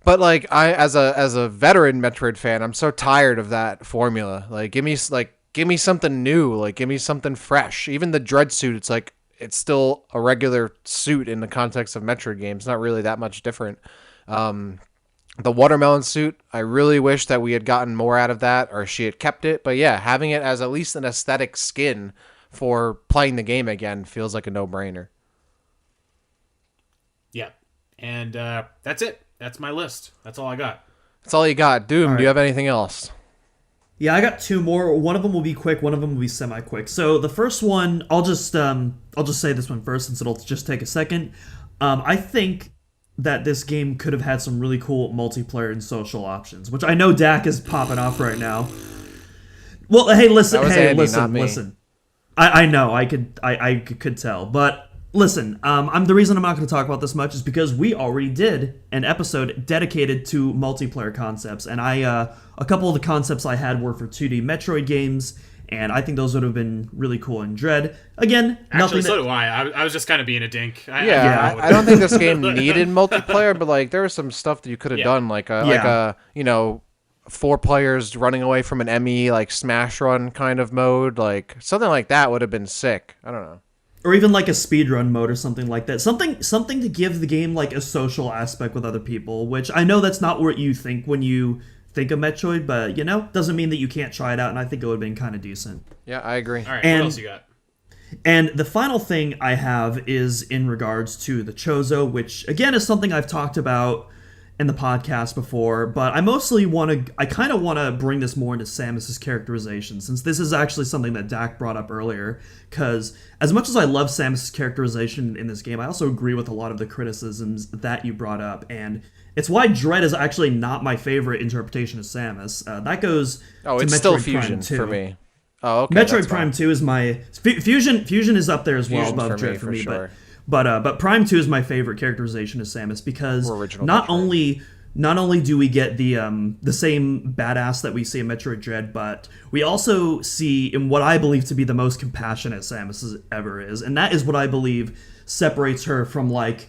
But like, I as a veteran Metroid fan, I'm so tired of that formula. Like, give me something new, like give me something fresh. Even the Dread suit, it's like it's still a regular suit in the context of Metroid games, not really that much different. The watermelon suit, I really wish that we had gotten more out of that, or she had kept it. But yeah, having it as at least an aesthetic skin for playing the game again feels like a no-brainer. Yeah. And that's it. That's my list. That's all I got. That's all you got. Doom, All do you right. have anything else? Yeah, I got two more. One of them will be quick. One of them will be semi-quick. So the first one, I'll just say this one first, since it'll just take a second. I think that this game could have had some really cool multiplayer and social options, which I know Dak is popping off right now. Well, hey, listen, That was hey, Andy, listen, not me. listen. I know, I could tell, but listen, I'm the reason I'm not going to talk about this much is because we already did an episode dedicated to multiplayer concepts, and a couple of the concepts I had were for 2D Metroid games, and I think those would have been really cool in Dread. Again, Actually, nothing so that, do I was just kind of being a dink. Yeah, I don't think this game needed multiplayer, but like there was some stuff that you could have done, like a 4 players running away from an EMMI, like smash run kind of mode, like something like that would have been sick. I don't know. or even like a speedrun mode or something like that. Something to give the game like a social aspect with other people, which I know that's not what you think when you think of Metroid, but doesn't mean that you can't try it out, and I think it would have been kind of decent. Yeah, I agree. All right, And- what else you got? And the final thing I have is in regards to the Chozo, which again is something I've talked about in the podcast before, but I kind of want to bring this more into Samus's characterization, since this is actually something that Dak brought up earlier, because as much as I love Samus's characterization in this game, I also agree with a lot of the criticisms that you brought up, and it's why Dread is actually not my favorite interpretation of Samus. That goes Oh, to it's Metroid still Prime Fusion 2. for me. Oh, okay. Metroid that's Prime fine. 2 is my Fusion is up there as well Fusion's above for me, Dread for for me, sure. but Prime 2 is my favorite characterization of Samus, because Or original not Metroid. only do we get the same badass that we see in Metroid Dread, but we also see in what I believe to be the most compassionate Samus ever is, and that is what I believe separates her from like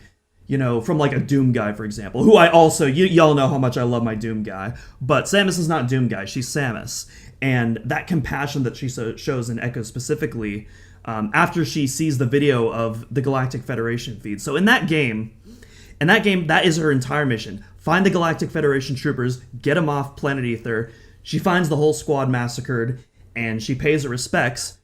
a Doom guy, for example, who I also, y'all know how much I love my Doom guy, but Samus is not Doom guy, she's Samus. And that compassion that she shows in Echo specifically, after she sees the video of the Galactic Federation feed. So in that game, that is her entire mission. Find the Galactic Federation troopers, get them off planet Ether. She finds the whole squad massacred, and she pays her respects,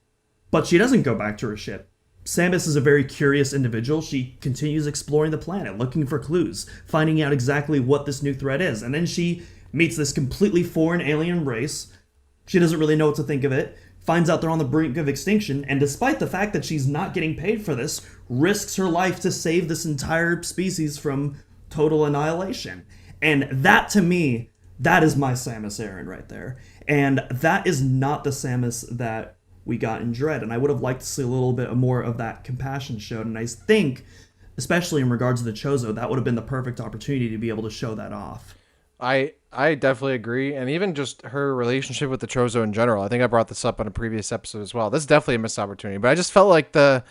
but she doesn't go back to her ship. Samus is a very curious individual. She continues exploring the planet, looking for clues, finding out exactly what this new threat is. And then she meets this completely foreign alien race. She doesn't really know what to think of it, finds out they're on the brink of extinction, and despite the fact that she's not getting paid for this, risks her life to save this entire species from total annihilation. And that, to me, that is my Samus Aran right there. And that is not the Samus that we got in Dread, and I would have liked to see a little bit more of that compassion showed, and I think, especially in regards to the Chozo, that would have been the perfect opportunity to be able to show that off. I definitely agree, and even just her relationship with the Chozo in general. I think I brought this up on a previous episode as well. This is definitely a missed opportunity, but I just felt like the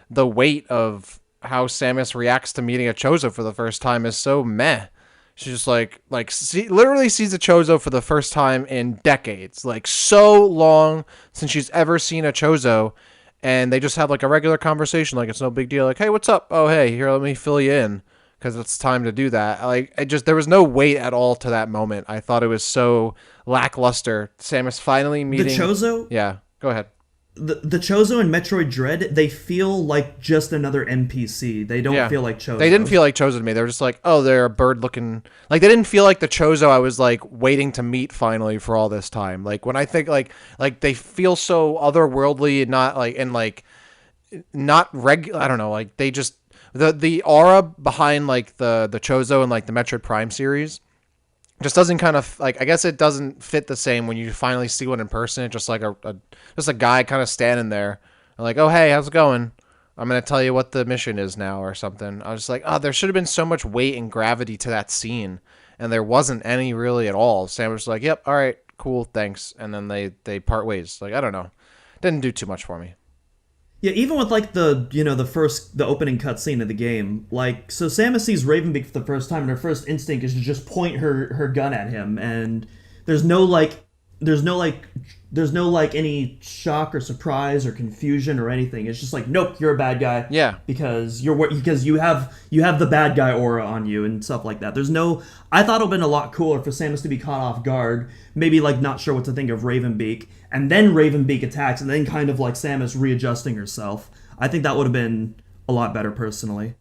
weight of how Samus reacts to meeting a Chozo for the first time is so meh. She's just literally sees a Chozo for the first time in decades, like so long since she's ever seen a Chozo, and they just have like a regular conversation, like it's no big deal. Like, hey, what's up? Oh, hey, here, let me fill you in because it's time to do that. Like, there was no weight at all to that moment. I thought it was so lackluster. Samus finally meeting The Chozo? Yeah, go ahead. The Chozo in Metroid Dread, they feel like just another NPC. They don't feel like Chozo. They didn't feel like Chozo to me. They were just like, oh, they're a bird looking. Like, they didn't feel like the Chozo I was like waiting to meet finally for all this time. Like, when I think like they feel so otherworldly and not regular. I don't know. Like, they just the aura behind like the Chozo and like the Metroid Prime series just doesn't kind of like, I guess it doesn't fit the same when you finally see one in person. It's just like just a guy kind of standing there like, oh, hey, how's it going? I'm going to tell you what the mission is now or something. I was just like, oh, there should have been so much weight and gravity to that scene. And there wasn't any really at all. Sam was like, yep. All right, cool. Thanks. And then they part ways. Like, I don't know. Didn't do too much for me. Yeah, even with like the opening cutscene of the game, like, so Samus sees Ravenbeak for the first time, and her first instinct is to just point her gun at him, and there's no any shock or surprise or confusion or anything. It's just like, nope, you're a bad guy. Yeah, because you have the bad guy aura on you and stuff like that. I thought it would have been a lot cooler for Samus to be caught off guard, maybe like not sure what to think of Ravenbeak, and then Ravenbeak attacks, and then kind of like Samus readjusting herself. I think that would have been a lot better personally.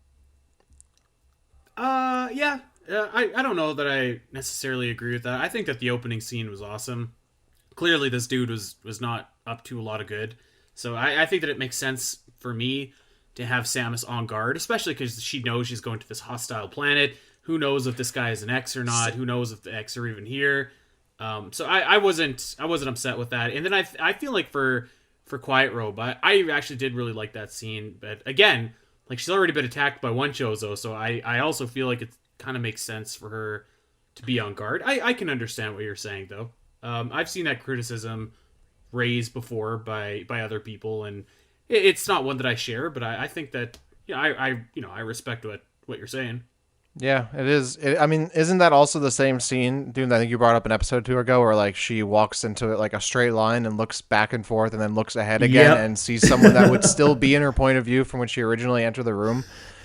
Yeah. I don't know that I necessarily agree with that. I think that the opening scene was awesome. Clearly this dude was not up to a lot of good. So I think that it makes sense for me to have Samus on guard, especially because she knows she's going to this hostile planet. Who knows if this guy is an X or not? Who knows if the X are even here? So I wasn't upset with that. And then I feel like for Quiet Robe, I actually did really like that scene. But again, like, she's already been attacked by one Chozo, so I also feel like it kind of makes sense for her to be on guard. I can understand what you're saying, though. I've seen that criticism raised before by other people, and it's not one that I share, but I think that, I respect what you're saying. Yeah, it is. I mean, isn't that also the same scene, dude, I think you brought up an episode or two ago, where like she walks into it like a straight line and looks back and forth and then looks ahead again and sees someone that would still be in her point of view from when she originally entered the room?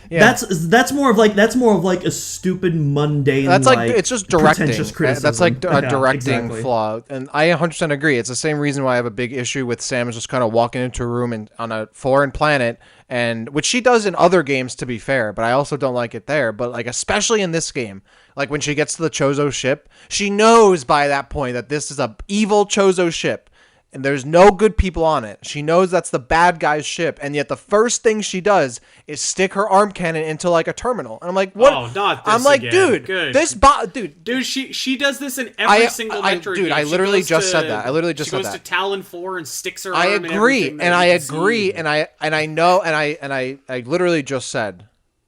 Yeah. That's more of like a stupid mundane. That's like it's just directing. That's like a directing exactly. flaw, and I 100% agree. It's the same reason why I have a big issue with Samus just kind of walking into a room and on a foreign planet, and which she does in other games, to be fair. But I also don't like it there. But like especially in this game, like when she gets to the Chozo ship, she knows by that point that this is a evil Chozo ship. And there's no good people on it. She knows that's the bad guy's ship, and yet the first thing she does is stick her arm cannon into like a terminal. And I'm like, what? Oh, not this I'm like, again. dude, Good. Dude, she does this in every single Metroid game. I literally just said that. She goes to Talon 4 and sticks her I arm in agree, everything and I agree, and I know, and I literally just said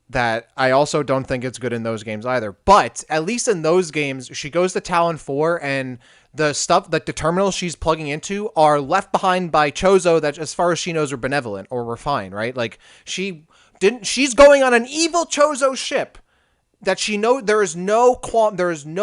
that I also don't think it's good in those games either. But at least in those games, she goes to Talon 4 and the stuff, like the terminals she's plugging into, are left behind by Chozo that, as far as she knows, are benevolent or were fine, right? Like, she's going on an evil Chozo ship that she knows there is no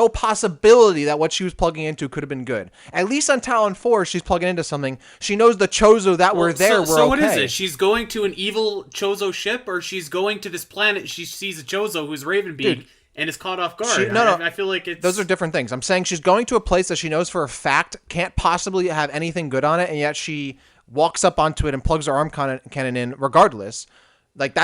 possibility that what she was plugging into could have been good. At least on Talon 4, she's plugging into something. She knows the Chozo that were there were okay. So what is it? She's going to an evil Chozo ship, or she's going to this planet, she sees a Chozo who's Ravenbeak, Dude, and is caught off guard? I feel like it's... Those are different things. I'm saying she's going to a place that she knows for a fact can't possibly have anything good on it, and yet she walks up onto it and plugs her arm cannon in regardless. Like,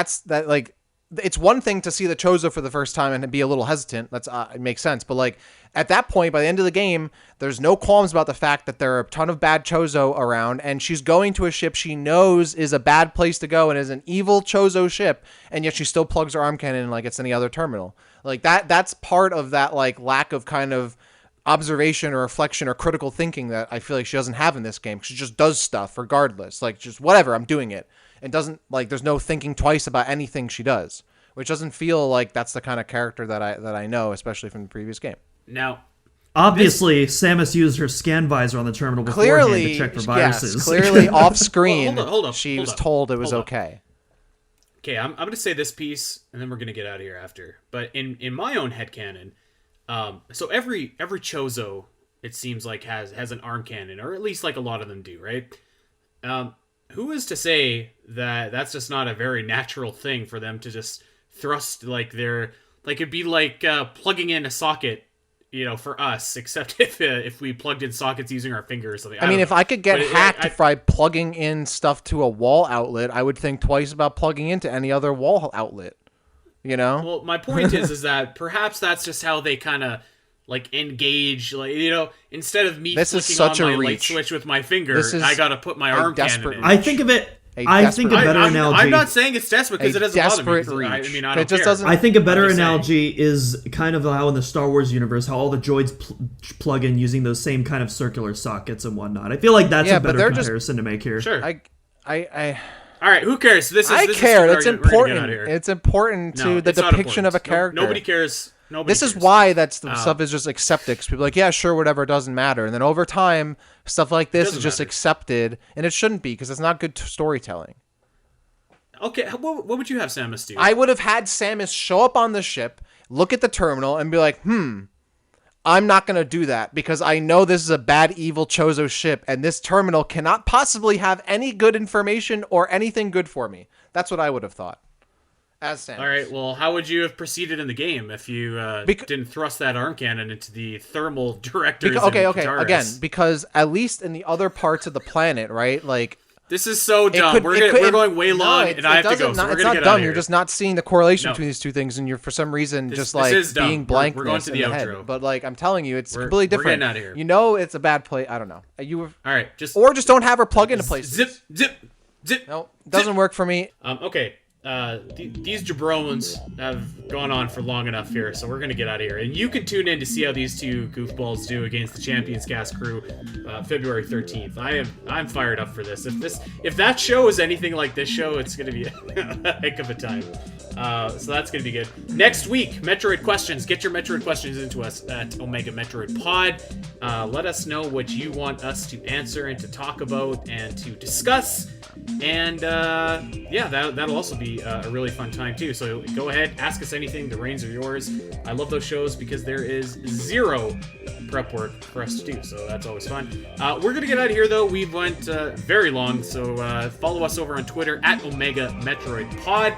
it's one thing to see the Chozo for the first time and be a little hesitant. That's it makes sense. But like at that point, by the end of the game, there's no qualms about the fact that there are a ton of bad Chozo around, and she's going to a ship she knows is a bad place to go and is an evil Chozo ship, and yet she still plugs her arm cannon in like it's any other terminal. Like that's part of that like lack of kind of observation or reflection or critical thinking that I feel like she doesn't have in this game. She just does stuff regardless. Like, just whatever, I'm doing it. And doesn't, like, there's no thinking twice about anything she does, which doesn't feel like that's the kind of character that I know, especially from the previous game. Now, Obviously, Samus used her scan visor on the terminal beforehand to check for viruses. Yes, clearly off screen, hold up, she hold was up, told it was hold up. okay. Okay, I'm going to say this piece, and then we're going to get out of here after. But in my own headcanon, so every Chozo, it seems like, has an arm cannon, or at least like a lot of them do, right? Who is to say that that's just not a very natural thing for them to just thrust like their... Like, it'd be like plugging in a socket, for us, except if we plugged in sockets using our fingers or something. I mean, if I could get But hacked by plugging in stuff to a wall outlet, I would think twice about plugging into any other wall outlet. Well, my point is that perhaps that's just how they kind of like engage, like, instead of me flicking on my light switch with my finger, I gotta put my arm cannon in. I think of it. I think a better analogy. I'm not saying it's desperate because it doesn't bother me. I mean, I don't care. I think a better analogy is kind of how in the Star Wars universe, how all the droids plug in using those same kind of circular sockets and whatnot. I feel like that's a better comparison to make here. Sure. All right, who cares? This care. It's important. It's important to the depiction of a character. Nobody cares. This is why stuff is just accepted. Because people are like, yeah, sure, whatever, it doesn't matter. And then over time, stuff like this is just accepted, and it shouldn't be because it's not good storytelling. Okay, what would you have Samus do? I would have had Samus show up on the ship, look at the terminal, and be like, I'm not going to do that because I know this is a bad, evil Chozo ship, and this terminal cannot possibly have any good information or anything good for me. That's what I would have thought. As Samus. All right, well, how would you have proceeded in the game if you didn't thrust that arm cannon into the thermal directors? Okay, again, because at least in the other parts of the planet, right, like... This is so dumb. We're going way long, and I have to go, so we're going to get out of here. It's not dumb. You're just not seeing the correlation between these two things, and you're, for some reason, being blankness we're going to the in the outro. head. But, like, I'm telling you, it's completely different. We're getting out of here. It's a bad play. I don't know. All right, just don't have her plug into places. Zip. No, doesn't work for me. Okay. These jabrones have gone on for long enough here, so we're gonna get out of here. And you can tune in to see how these two goofballs do against the Champions Cast crew, February 13th. I'm fired up for this. If that show is anything like this show, it's gonna be a heck of a time. So that's gonna be good. Next week, Metroid questions. Get your Metroid questions into us at Omega Metroid Pod. Let us know what you want us to answer and to talk about and to discuss. And that'll also be a really fun time too. So go ahead, ask us anything. The reins are yours. I love those shows because there is zero prep work for us to do, so that's always fun. We're gonna get out of here though. We went very long, so follow us over on Twitter at Omega Metroid Pod,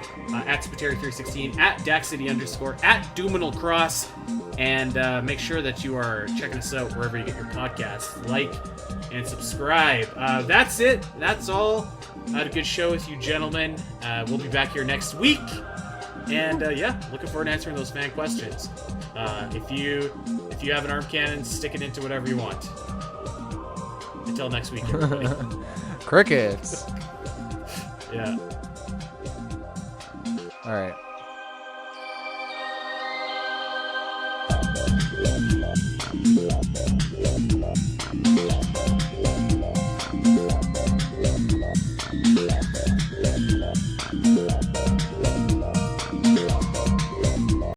at Spiteri316, at Daxity_, at Doominal Cross, and make sure that you are checking us out wherever you get your podcasts. Like and subscribe. That's it. That's all. I had a good show with you gentlemen. We'll be back here next week. And looking forward to answering those fan questions. If you have an arm cannon, stick it into whatever you want. Until next week, everybody. Crickets. Yeah. All right.